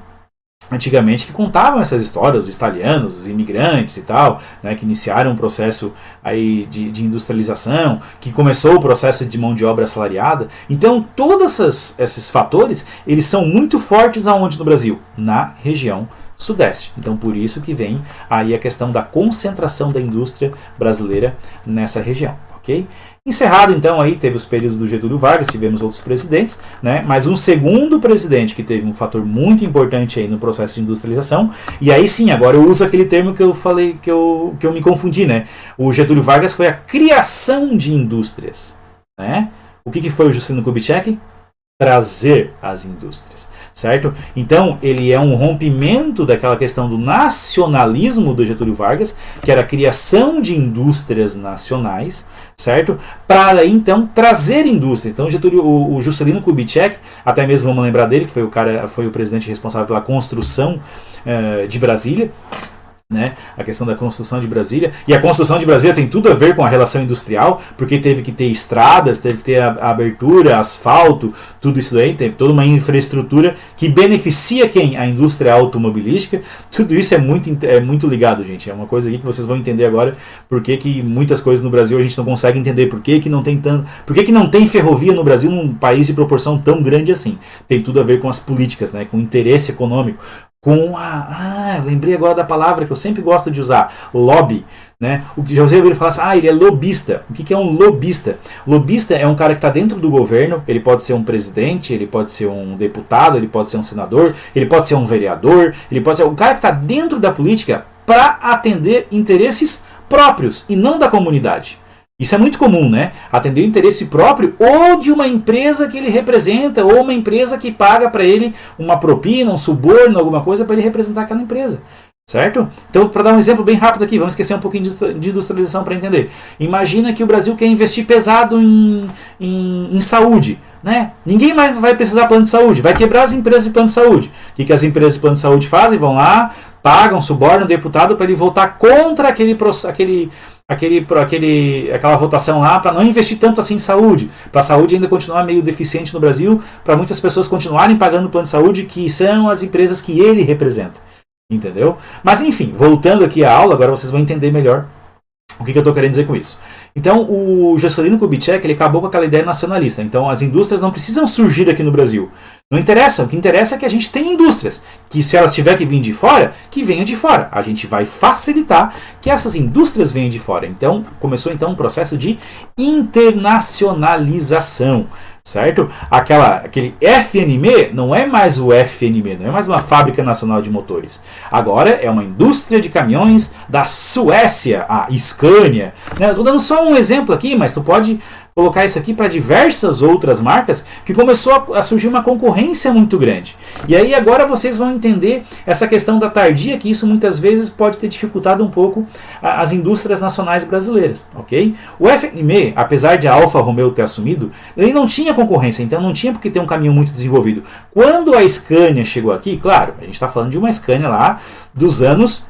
antigamente que contavam essas histórias, os italianos, os imigrantes e tal, né, que iniciaram um processo aí de industrialização, que começou o processo de mão de obra assalariada. Então todos esses fatores, eles são muito fortes aonde no Brasil? Na região sudeste. Então por isso que vem aí a questão da concentração da indústria brasileira nessa região. Okay? Encerrado então aí, teve os períodos do Getúlio Vargas, tivemos outros presidentes, né? Mas um segundo presidente que teve um fator muito importante aí no processo de industrialização, e aí sim, agora eu uso aquele termo que eu falei, que eu me confundi, né? O Getúlio Vargas foi a criação de indústrias, né? O que foi o Juscelino Kubitschek? Trazer as indústrias, certo? Então ele é um rompimento daquela questão do nacionalismo do Getúlio Vargas, que era a criação de indústrias nacionais, certo? Para então trazer indústria. Então o Juscelino Kubitschek, até mesmo vamos lembrar dele, que foi o presidente responsável pela construção de Brasília. né, a questão da construção de Brasília, e a construção de Brasília tem tudo a ver com a relação industrial, porque teve que ter estradas, teve que ter a abertura, asfalto, tudo isso daí, teve toda uma infraestrutura que beneficia quem? A indústria automobilística. Tudo isso é muito ligado, gente, é uma coisa aqui que vocês vão entender agora, porque que muitas coisas no Brasil a gente não consegue entender, por que não tem tanto, por que não tem ferrovia no Brasil, num país de proporção tão grande assim. Tem tudo a ver com as políticas, né, com o interesse econômico, com lembrei agora da palavra que eu sempre gosto de usar, lobby, né? O que já ouviram falar assim, ele é lobista. O que é um lobista? Lobista é um cara que está dentro do governo, ele pode ser um presidente, ele pode ser um deputado, ele pode ser um senador, ele pode ser um vereador, ele pode ser um cara que está dentro da política para atender interesses próprios e não da comunidade. Isso é muito comum, né? Atender o interesse próprio ou de uma empresa que ele representa, ou uma empresa que paga para ele uma propina, um suborno, alguma coisa para ele representar aquela empresa. Certo? Então, para dar um exemplo bem rápido aqui, vamos esquecer um pouquinho de industrialização para entender. Imagina que o Brasil quer investir pesado em saúde. Né? Ninguém mais vai precisar de plano de saúde, vai quebrar as empresas de plano de saúde. O que as empresas de plano de saúde fazem? Vão lá, pagam, subornam o deputado para ele votar contra aquela votação lá, para não investir tanto assim em saúde, para a saúde ainda continuar meio deficiente no Brasil, para muitas pessoas continuarem pagando o plano de saúde, que são as empresas que ele representa. Entendeu? Mas enfim, voltando aqui à aula, agora vocês vão entender melhor o que eu estou querendo dizer com isso. Então, o Juscelino Kubitschek, ele acabou com aquela ideia nacionalista. Então, as indústrias não precisam surgir aqui no Brasil. Não interessa. O que interessa é que a gente tem indústrias. Que se elas tiverem que vir de fora, que venham de fora. A gente vai facilitar que essas indústrias venham de fora. Então, começou então um processo de internacionalização. Certo? Aquele FNM não é mais o FNM, não é mais uma fábrica nacional de motores. Agora é uma indústria de caminhões da Suécia, a Scania. Né? Estou dando só um exemplo aqui, mas tu pode colocar isso aqui para diversas outras marcas que começou a surgir uma concorrência muito grande. E aí agora vocês vão entender essa questão da tardia, que isso muitas vezes pode ter dificultado um pouco as indústrias nacionais brasileiras. Ok? O FNM, apesar de a Alfa Romeo ter assumido, ele não tinha concorrência, então não tinha porque ter um caminhão muito desenvolvido. Quando a Scania chegou aqui, claro, a gente está falando de uma Scania lá dos anos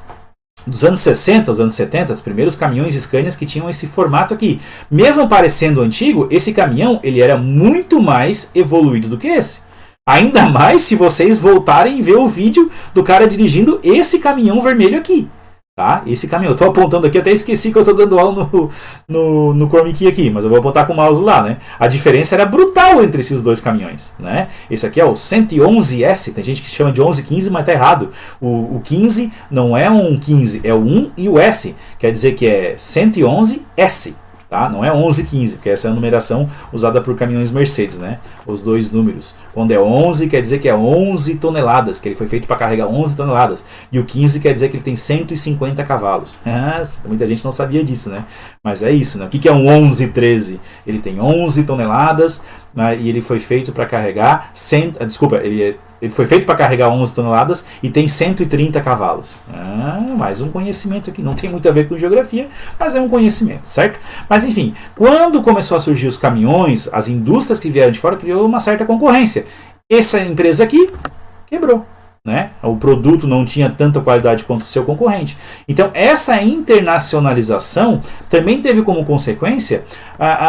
60, os anos 70, os primeiros caminhões Scania que tinham esse formato aqui. Mesmo parecendo antigo, esse caminhão ele era muito mais evoluído do que esse. Ainda mais se vocês voltarem e ver o vídeo do cara dirigindo esse caminhão vermelho aqui. Tá? Esse caminhão, eu estou apontando aqui, até esqueci que eu estou dando aula no Chrome Key aqui, mas eu vou apontar com o mouse lá, né? A diferença era brutal entre esses dois caminhões, né? Esse aqui é o 111S, tem gente que chama de 1115, mas tá errado. O 15 não é um 15, é o 1 e o S, quer dizer que é 111S. Tá? Não é 1115, porque essa é a numeração usada por caminhões Mercedes, né? Os dois números. Quando é 11, quer dizer que é 11 toneladas, que ele foi feito para carregar 11 toneladas. E o 15 quer dizer que ele tem 150 cavalos. Muita gente não sabia disso, né? Mas é isso, né? O que é um 1113? Ele tem 11 toneladas, né? E ele foi feito para carregar... Ele foi feito para carregar 11 toneladas e tem 130 cavalos. Mais um conhecimento aqui. Não tem muito a ver com geografia, mas é um conhecimento, certo? Mas enfim, quando começou a surgir os caminhões, as indústrias que vieram de fora criou uma certa concorrência. Essa empresa aqui quebrou. Né? O produto não tinha tanta qualidade quanto o seu concorrente. Então, essa internacionalização também teve como consequência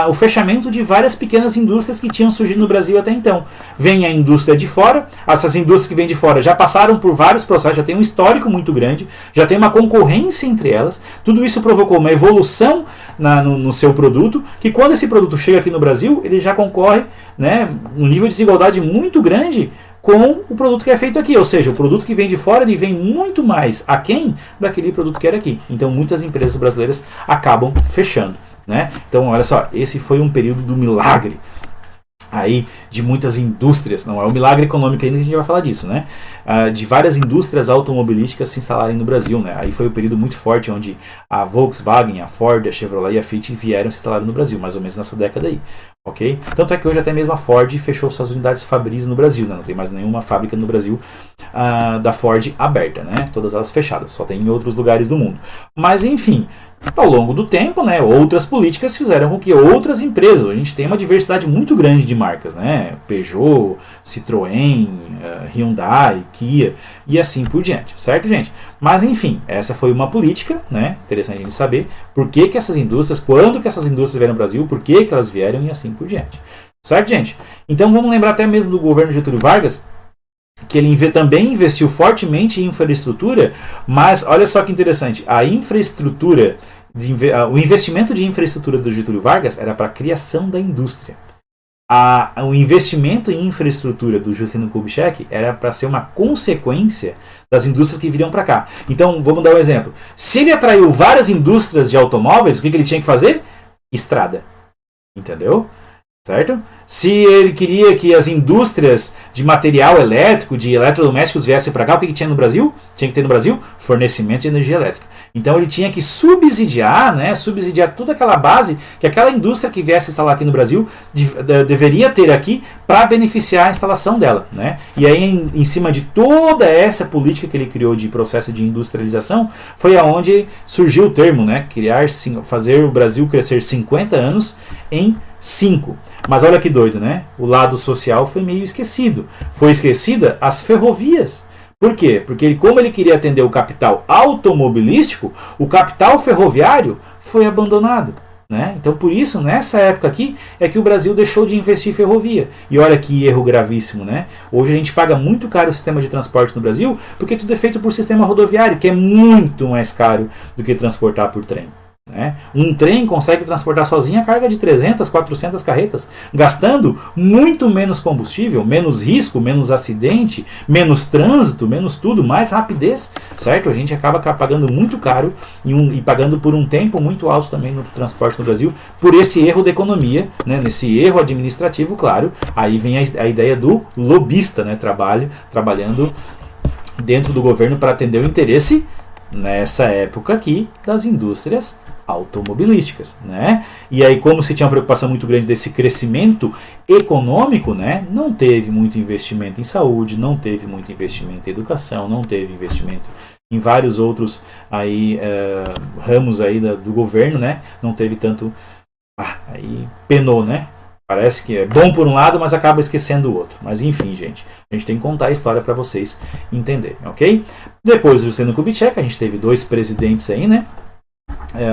o fechamento de várias pequenas indústrias que tinham surgido no Brasil até então. Vem a indústria de fora, essas indústrias que vêm de fora já passaram por vários processos, já tem um histórico muito grande, já tem uma concorrência entre elas. Tudo isso provocou uma evolução no seu produto, que quando esse produto chega aqui no Brasil, ele já concorre, né, num nível de desigualdade muito grande com o produto que é feito aqui, ou seja, o produto que vem de fora ele vem muito mais aquém daquele produto que era aqui. Então muitas empresas brasileiras acabam fechando, né? Então olha só, esse foi um período do milagre aí de muitas indústrias, não é um milagre econômico ainda que a gente vai falar disso, né? De várias indústrias automobilísticas se instalarem no Brasil, né? Aí foi um período muito forte onde a Volkswagen, a Ford, a Chevrolet e a Fiat vieram se instalar no Brasil, mais ou menos nessa década aí. Ok? Tanto é que hoje até mesmo a Ford fechou suas unidades Fabris no Brasil, né? Não tem mais nenhuma fábrica no Brasil da Ford aberta, né? Todas elas fechadas, só tem em outros lugares do mundo. Mas enfim, Ao longo do tempo, né, outras políticas fizeram com que outras empresas, a gente tem uma diversidade muito grande de marcas, né, Peugeot, Citroën, Hyundai, Kia e assim por diante, certo, gente? Mas enfim, essa foi uma política, né, interessante a gente saber por que essas indústrias, quando que essas indústrias vieram no Brasil, por que elas vieram e assim por diante, certo, gente? Então vamos lembrar até mesmo do governo Getúlio Vargas, que ele também investiu fortemente em infraestrutura, mas olha só que interessante, a infraestrutura, o investimento de infraestrutura do Getúlio Vargas era para a criação da indústria. O investimento em infraestrutura do Juscelino Kubitschek era para ser uma consequência das indústrias que viriam para cá. Então, vamos dar um exemplo. Se ele atraiu várias indústrias de automóveis, o que ele tinha que fazer? Estrada. Entendeu? Certo? Se ele queria que as indústrias de material elétrico, de eletrodomésticos viessem para cá, o que tinha no Brasil? Tinha que ter no Brasil fornecimento de energia elétrica. Então ele tinha que subsidiar, né, subsidiar toda aquela base que aquela indústria que viesse instalar aqui no Brasil deveria ter aqui para beneficiar a instalação dela. Né? E aí em cima de toda essa política que ele criou de processo de industrialização, foi aonde surgiu o termo, né, fazer o Brasil crescer 50 anos em 5. Mas olha que doido, né? O lado social foi meio esquecido. Foi esquecida as ferrovias. Por quê? Porque como ele queria atender o capital automobilístico, o capital ferroviário foi abandonado. Né? Então por isso, nessa época aqui, é que o Brasil deixou de investir em ferrovia. E olha que erro gravíssimo, né? Hoje a gente paga muito caro o sistema de transporte no Brasil, porque tudo é feito por sistema rodoviário, que é muito mais caro do que transportar por trem. Né? Um trem consegue transportar sozinho a carga de 300, 400 carretas, gastando muito menos combustível, menos risco, menos acidente, menos trânsito, menos tudo, mais rapidez, certo? A gente acaba pagando muito caro e pagando por um tempo muito alto também no transporte no Brasil, por esse erro da economia, né? Nesse erro administrativo, claro. Aí vem a ideia do lobista, né? Trabalhando dentro do governo para atender o interesse, nessa época aqui, das indústrias automobilísticas, né? E aí, como se tinha uma preocupação muito grande desse crescimento econômico, né? Não teve muito investimento em saúde, não teve muito investimento em educação, não teve investimento em vários outros aí, ramos aí do governo, né? Não teve tanto, aí penou, né? Parece que é bom por um lado, mas acaba esquecendo o outro. Mas enfim, gente, a gente tem que contar a história para vocês entenderem, ok? Depois do Juscelino Kubitschek, a gente teve dois presidentes aí, né?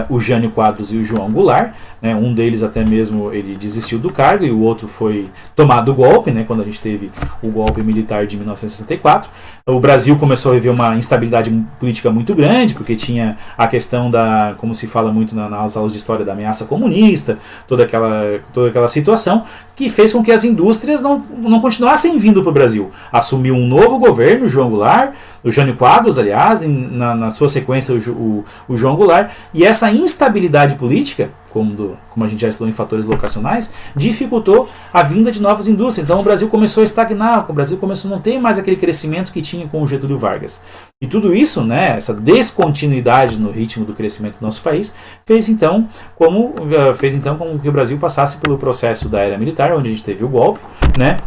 O Jânio Quadros e o João Goulart, né? Um deles até mesmo ele desistiu do cargo e o outro foi tomado o golpe, né? Quando a gente teve o golpe militar de 1964. O Brasil começou a viver uma instabilidade política muito grande, porque tinha a questão da, como se fala muito nas aulas de história, da ameaça comunista, toda aquela situação que fez com que as indústrias não continuassem vindo para o Brasil. Assumiu um novo governo, o João Goulart, o Jânio Quadros, aliás, na sua sequência o João Goulart, e essa instabilidade política, como a gente já estudou em fatores locacionais, dificultou a vinda de novas indústrias. Então o Brasil começou a estagnar, o Brasil começou a não ter mais aquele crescimento que tinha com o Getúlio Vargas. E tudo isso, né, essa descontinuidade no ritmo do crescimento do nosso país, fez então com que o Brasil passasse pelo processo da era militar, onde a gente teve o golpe, né?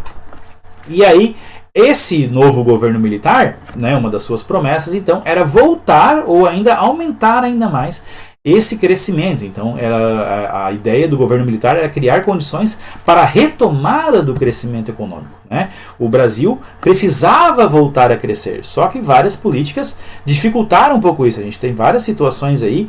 E aí esse novo governo militar, né, uma das suas promessas, então, era voltar ou ainda aumentar ainda mais esse crescimento. Então, a ideia do governo militar era criar condições para a retomada do crescimento econômico. Né? O Brasil precisava voltar a crescer, só que várias políticas dificultaram um pouco isso. A gente tem várias situações aí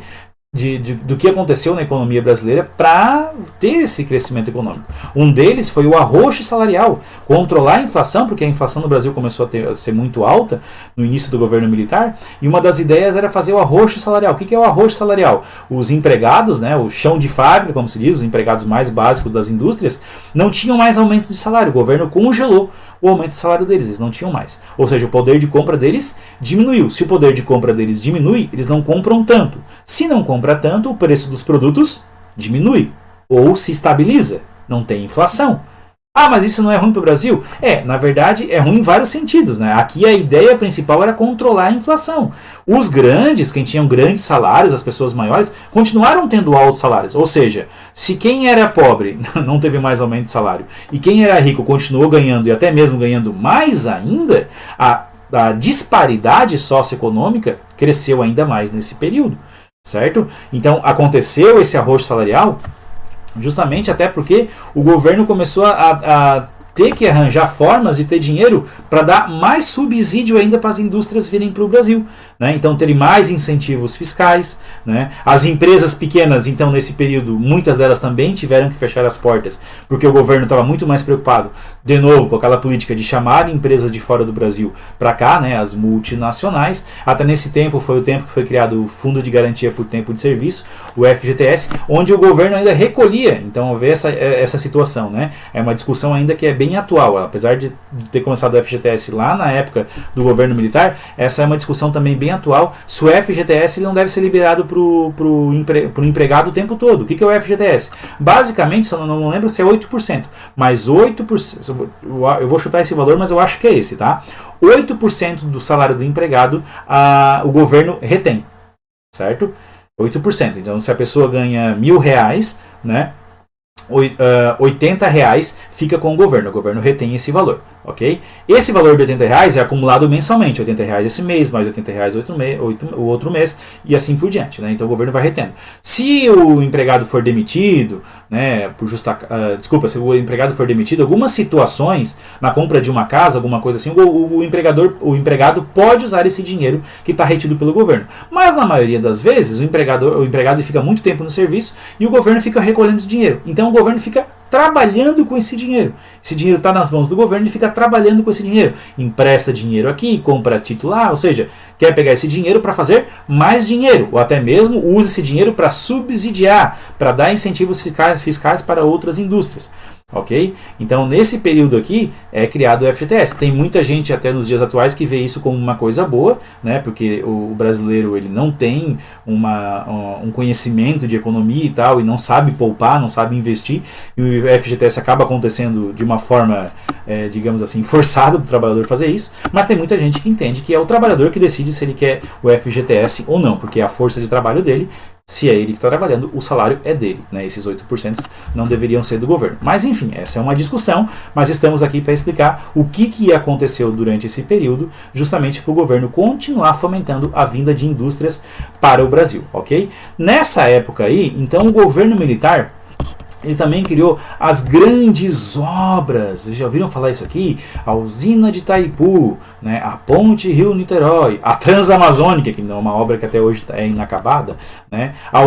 do que aconteceu na economia brasileira para ter esse crescimento econômico. Um deles foi o arroxo salarial, controlar a inflação, porque a inflação no Brasil começou a ser muito alta no início do governo militar, e uma das ideias era fazer o arroxo salarial. O que é o arroxo salarial? Os empregados, né, o chão de fábrica, como se diz, os empregados mais básicos das indústrias, não tinham mais aumentos de salário. O governo congelou o aumento de salário deles, eles não tinham mais. Ou seja, o poder de compra deles diminuiu. Se o poder de compra deles diminui, eles não compram tanto. Se não compra tanto, o preço dos produtos diminui ou se estabiliza, não tem inflação. Ah, mas isso não é ruim para o Brasil? Na verdade é ruim em vários sentidos. Né? Aqui a ideia principal era controlar a inflação. Os grandes, quem tinham grandes salários, as pessoas maiores, continuaram tendo altos salários. Ou seja, se quem era pobre não teve mais aumento de salário e quem era rico continuou ganhando e até mesmo ganhando mais ainda, a disparidade socioeconômica cresceu ainda mais nesse período. certo? Então aconteceu esse arroxo salarial justamente até porque o governo começou a ter que arranjar formas de ter dinheiro para dar mais subsídio ainda para as indústrias virem para o Brasil, né? Então terem mais incentivos fiscais, né? As empresas pequenas, então nesse período, muitas delas também tiveram que fechar as portas, porque o governo estava muito mais preocupado, de novo, com aquela política de chamar empresas de fora do Brasil para cá, né? As multinacionais. Até nesse tempo foi o tempo que foi criado o Fundo de Garantia por Tempo de Serviço, o FGTS, onde o governo ainda recolhia. Então vê essa situação, né? É uma discussão ainda que é bem atual, apesar de ter começado o FGTS lá na época do governo militar, essa é uma discussão também bem atual, se o FGTS ele não deve ser liberado para o empregado o tempo todo. O que é o FGTS? Basicamente, eu não lembro se é 8%, mas 8%, eu vou chutar esse valor, mas eu acho que é esse, tá? 8% do salário do empregado o governo retém, certo? 8%. Então, se a pessoa ganha R$1.000, né? R$80 fica com o governo retém esse valor, ok? Esse valor de R$80 é acumulado mensalmente, R$80 esse mês, mais R$80 o outro mês, e assim por diante, né? Então o governo vai retendo. Se o empregado for demitido, né, se o empregado for demitido, algumas situações, na compra de uma casa, alguma coisa assim, o empregado pode usar esse dinheiro que está retido pelo governo. Mas na maioria das vezes, o empregado fica muito tempo no serviço e o governo fica recolhendo esse dinheiro. Então o governo fica trabalhando com esse dinheiro. Esse dinheiro está nas mãos do governo e fica trabalhando com esse dinheiro. Empresta dinheiro aqui, compra título lá, ou seja, quer pegar esse dinheiro para fazer mais dinheiro, ou até mesmo usa esse dinheiro para subsidiar, para dar incentivos fiscais para outras indústrias. Ok? Então, nesse período aqui, é criado o FGTS. Tem muita gente, até nos dias atuais, que vê isso como uma coisa boa, né? Porque o brasileiro ele não tem um conhecimento de economia e tal, e não sabe poupar, não sabe investir, e o FGTS acaba acontecendo de uma forma, digamos assim, forçada do trabalhador fazer isso, mas tem muita gente que entende que é o trabalhador que decide se ele quer o FGTS ou não, porque é a força de trabalho dele. Se é ele que está trabalhando, o salário é dele, né? Esses 8% não deveriam ser do governo. Mas enfim, essa é uma discussão, mas estamos aqui para explicar o que aconteceu durante esse período, justamente para o governo continuar fomentando a vinda de indústrias para o Brasil, ok? Nessa época aí, então o governo militar ele também criou as grandes obras. Vocês já ouviram falar isso aqui? A usina de Itaipu, né? A ponte Rio-Niterói, a Transamazônica, que não é uma obra que até hoje é inacabada, né? As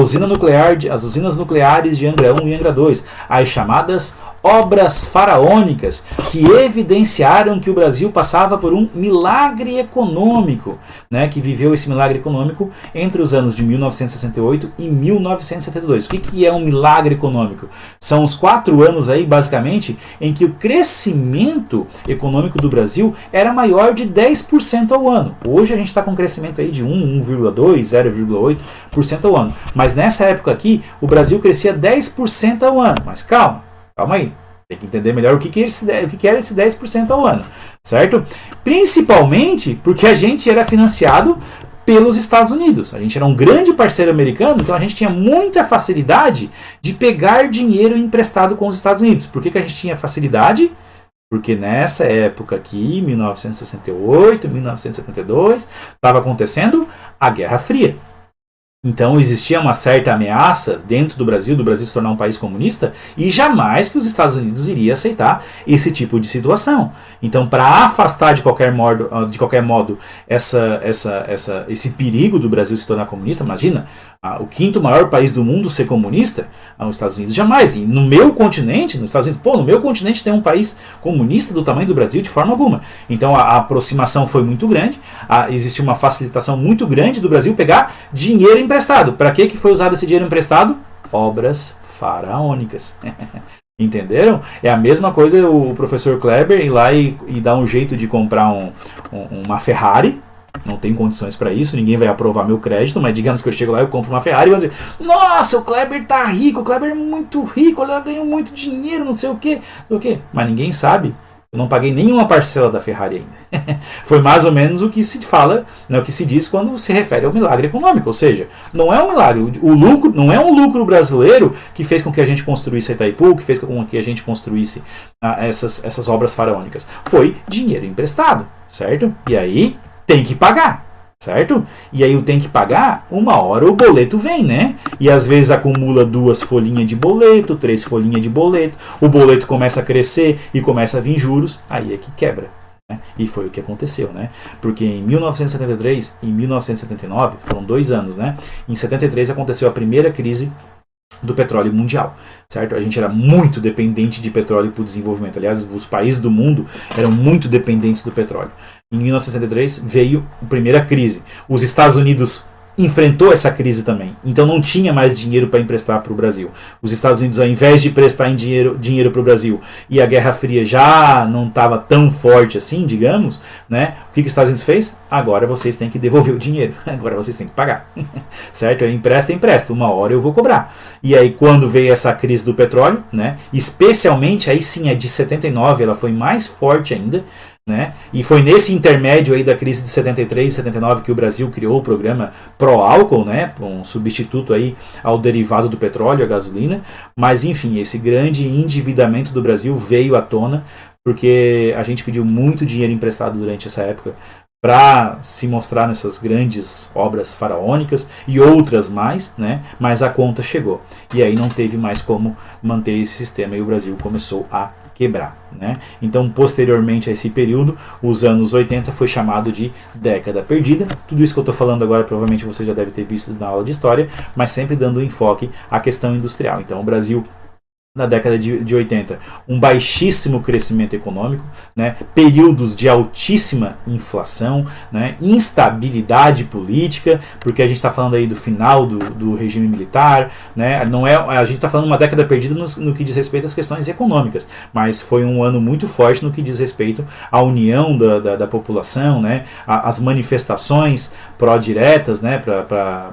usinas nucleares de Angra 1 e Angra 2, as chamadas obras faraônicas, que evidenciaram que o Brasil passava por um milagre econômico, né, que viveu esse milagre econômico entre os anos de 1968 e 1972. O que é um milagre econômico? São os 4 anos aí, basicamente, em que o crescimento econômico do Brasil era maior de 10% ao ano. Hoje a gente está com um crescimento aí de 1,2%, 0,8% ao ano. Mas nessa época aqui, o Brasil crescia 10% ao ano. Mas calma aí. Tem que entender melhor o que era esse 10% ao ano, certo? Principalmente porque a gente era financiado pelos Estados Unidos. A gente era um grande parceiro americano, então a gente tinha muita facilidade de pegar dinheiro emprestado com os Estados Unidos. Por que a gente tinha facilidade? Porque nessa época aqui, 1968, 1972, estava acontecendo a Guerra Fria. Então existia uma certa ameaça dentro do Brasil se tornar um país comunista, e jamais que os Estados Unidos iria aceitar esse tipo de situação. Então, para afastar de qualquer modo esse perigo do Brasil se tornar comunista, imagina, o 5º maior país do mundo ser comunista, os Estados Unidos jamais. E no meu continente, nos Estados Unidos, no meu continente tem um país comunista do tamanho do Brasil de forma alguma. Então a aproximação foi muito grande, existe uma facilitação muito grande do Brasil pegar dinheiro emprestado. Para que foi usado esse dinheiro emprestado? Obras faraônicas. Entenderam? É a mesma coisa o professor Kleber ir lá e dar um jeito de comprar uma Ferrari. Não tem condições para isso, ninguém vai aprovar meu crédito, mas digamos que eu chego lá e compro uma Ferrari e vou dizer: nossa, o Kleber tá rico, o Kleber é muito rico, ele ganhou muito dinheiro, não sei o quê. Mas ninguém sabe. Eu não paguei nenhuma parcela da Ferrari ainda. Foi mais ou menos o que se fala, né, o que se diz quando se refere ao milagre econômico. Ou seja, não é um milagre. O lucro não é um lucro brasileiro que fez com que a gente construísse Itaipu, que fez com que a gente construísse essas obras faraônicas. Foi dinheiro emprestado, certo? E aí tem que pagar, certo? E aí eu tenho que pagar, uma hora o boleto vem, né? E às vezes acumula 2 folhinhas de boleto, 3 folhinhas de boleto, o boleto começa a crescer e começa a vir juros, aí é que quebra. Né? E foi o que aconteceu, né? Porque em 1973 e 1979, foram 2 anos, né? Em 73 aconteceu a primeira crise do petróleo mundial, certo? A gente era muito dependente de petróleo para o desenvolvimento. Aliás, os países do mundo eram muito dependentes do petróleo. Em 1973 veio a primeira crise. Os Estados Unidos enfrentou essa crise também. Então não tinha mais dinheiro para emprestar para o Brasil. Os Estados Unidos, ao invés de prestar em dinheiro para o Brasil, e a Guerra Fria já não estava tão forte assim, digamos, né? O que os Estados Unidos fez? Agora vocês têm que devolver o dinheiro. Agora vocês têm que pagar. Certo? Eu empresta. Uma hora eu vou cobrar. E aí quando veio essa crise do petróleo, né? Especialmente, aí sim, a de 79, ela foi mais forte ainda, né? E foi nesse intermédio aí da crise de 73 e 79 que o Brasil criou o programa pró-álcool, né? Um substituto aí ao derivado do petróleo, a gasolina. Mas enfim, esse grande endividamento do Brasil veio à tona porque a gente pediu muito dinheiro emprestado durante essa época para se mostrar nessas grandes obras faraônicas e outras mais, né? Mas a conta chegou. E aí não teve mais como manter esse sistema e o Brasil começou a quebrar, né? Então, posteriormente a esse período, os anos 80 foi chamado de década perdida. Tudo isso que eu estou falando agora provavelmente você já deve ter visto na aula de história, mas sempre dando enfoque à questão industrial. Então o Brasil, na década de 80, um baixíssimo crescimento econômico, né? Períodos de altíssima inflação, né? Instabilidade política, porque a gente está falando aí do final do regime militar, né? Não é, a gente está falando uma década perdida no que diz respeito às questões econômicas, mas foi um ano muito forte no que diz respeito à união da população, né? As manifestações pró-diretas, né? Para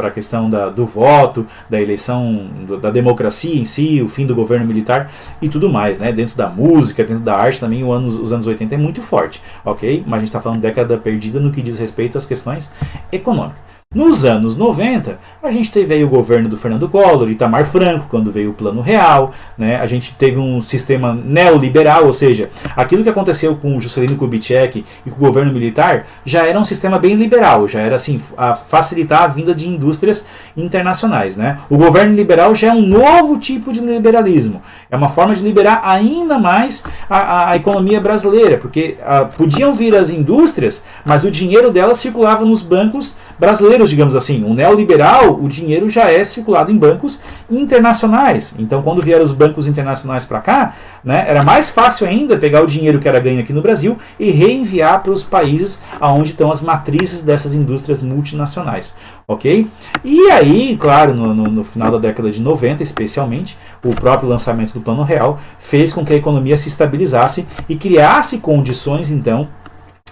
a questão do voto, da eleição, da democracia em si, o fim do governo militar e tudo mais, né? Dentro da música, dentro da arte também, os anos 80 é muito forte, ok? Mas a gente está falando de década perdida no que diz respeito às questões econômicas. Nos anos 90, a gente teve aí o governo do Fernando Collor, Itamar Franco, quando veio o Plano Real, né? A gente teve um sistema neoliberal, ou seja, aquilo que aconteceu com o Juscelino Kubitschek e com o governo militar já era um sistema bem liberal, já era assim, a facilitar a vinda de indústrias internacionais, né? O governo liberal já é um novo tipo de liberalismo, é uma forma de liberar ainda mais a economia brasileira, porque podiam vir as indústrias, mas o dinheiro delas circulava nos bancos brasileiros, digamos assim. O neoliberal, o dinheiro já é circulado em bancos internacionais. Então, quando vieram os bancos internacionais para cá, né, era mais fácil ainda pegar o dinheiro que era ganho aqui no Brasil e reenviar para os países onde estão as matrizes dessas indústrias multinacionais. Ok? E aí, claro, no final da década de 90, especialmente, o próprio lançamento do Plano Real fez com que a economia se estabilizasse e criasse condições, então,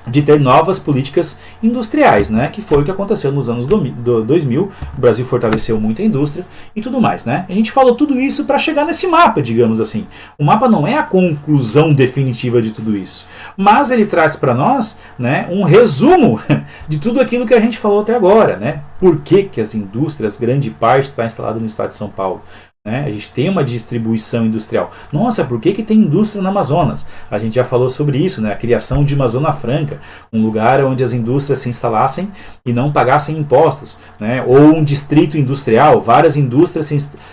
de ter novas políticas industriais, né? Que foi o que aconteceu nos anos 2000. O Brasil fortaleceu muito a indústria e tudo mais, né? A gente falou tudo isso para chegar nesse mapa, digamos assim. O mapa não é a conclusão definitiva de tudo isso, mas ele traz para nós, né, um resumo de tudo aquilo que a gente falou até agora, né? Por que as indústrias, grande parte, está instalada no estado de São Paulo? A gente tem uma distribuição industrial. Nossa, por que tem indústria no Amazonas? A gente já falou sobre isso, né? A criação de uma Zona Franca, um lugar onde as indústrias se instalassem e não pagassem impostos, né? Ou um distrito industrial, várias indústrias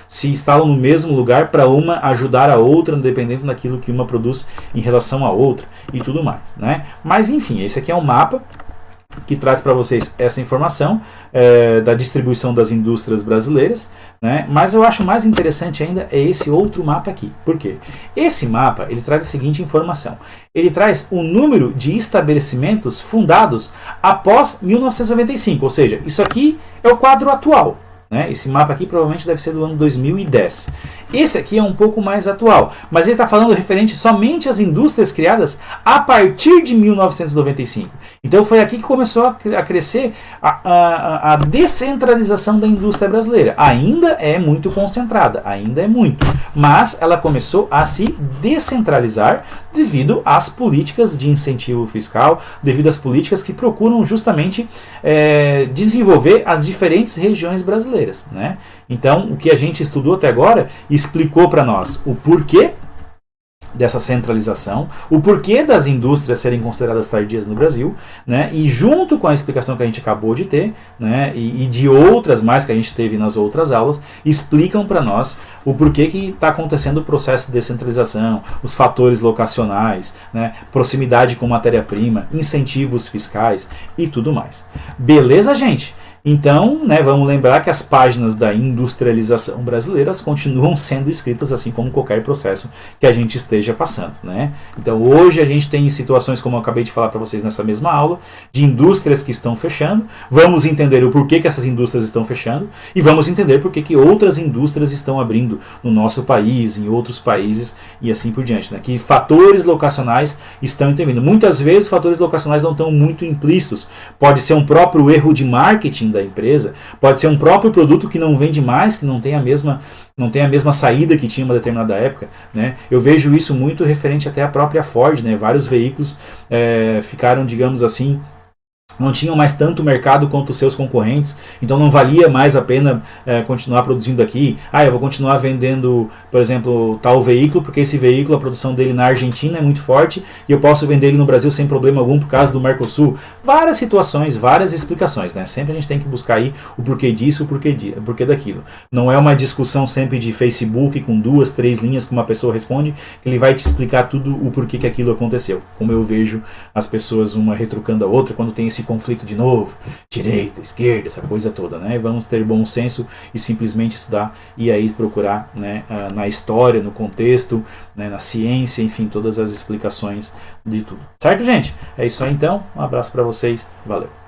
se instalam no mesmo lugar para uma ajudar a outra, dependendo daquilo que uma produz em relação à outra e tudo mais, né? Mas enfim, esse aqui é um mapa que traz para vocês essa informação da distribuição das indústrias brasileiras, né? Mas eu acho mais interessante ainda é esse outro mapa aqui. Por quê? Esse mapa ele traz a seguinte informação. Ele traz o número de estabelecimentos fundados após 1995, ou seja, isso aqui é o quadro atual. Esse mapa aqui provavelmente deve ser do ano 2010. Esse aqui é um pouco mais atual, mas ele está falando referente somente às indústrias criadas a partir de 1995. Então foi aqui que começou a crescer a descentralização da indústria brasileira. Ainda é muito concentrada, ainda é muito, mas ela começou a se descentralizar devido às políticas de incentivo fiscal, devido às políticas que procuram justamente desenvolver as diferentes regiões brasileiras. Então, o que a gente estudou até agora explicou para nós o porquê dessa centralização, o porquê das indústrias serem consideradas tardias no Brasil, né, e junto com a explicação que a gente acabou de ter, né, e de outras mais que a gente teve nas outras aulas, explicam para nós o porquê que está acontecendo o processo de descentralização, os fatores locacionais, né, proximidade com matéria-prima, incentivos fiscais e tudo mais. Beleza, gente? Então, né, vamos lembrar que as páginas da industrialização brasileira continuam sendo escritas assim como qualquer processo que a gente esteja passando, né? Então, hoje a gente tem situações, como eu acabei de falar para vocês nessa mesma aula, de indústrias que estão fechando. Vamos entender o porquê que essas indústrias estão fechando e vamos entender porquê que outras indústrias estão abrindo no nosso país, em outros países e assim por diante, né? Que fatores locacionais estão intervindo. Muitas vezes, fatores locacionais não estão muito implícitos. Pode ser um próprio erro de marketing da empresa, pode ser um próprio produto que não vende mais, que não tem a mesma saída que tinha em uma determinada época, né? Eu vejo isso muito referente até à própria Ford, né? Vários veículos ficaram, digamos assim, não tinham mais tanto mercado quanto os seus concorrentes, então não valia mais a pena continuar produzindo aqui. Eu vou continuar vendendo, por exemplo, tal veículo, porque esse veículo, a produção dele na Argentina é muito forte e eu posso vender ele no Brasil sem problema algum por causa do Mercosul. Várias situações, várias explicações, né? Sempre a gente tem que buscar aí o porquê disso, o porquê daquilo. Não é uma discussão sempre de Facebook com 2, 3 linhas que uma pessoa responde, que ele vai te explicar tudo o porquê que aquilo aconteceu. Como eu vejo as pessoas uma retrucando a outra quando tem esse conflito de novo, direita, esquerda, essa coisa toda, né? Vamos ter bom senso e simplesmente estudar e aí procurar, né, na história, no contexto, né, na ciência, enfim, todas as explicações de tudo. Certo, gente? É isso aí então. Um abraço para vocês. Valeu.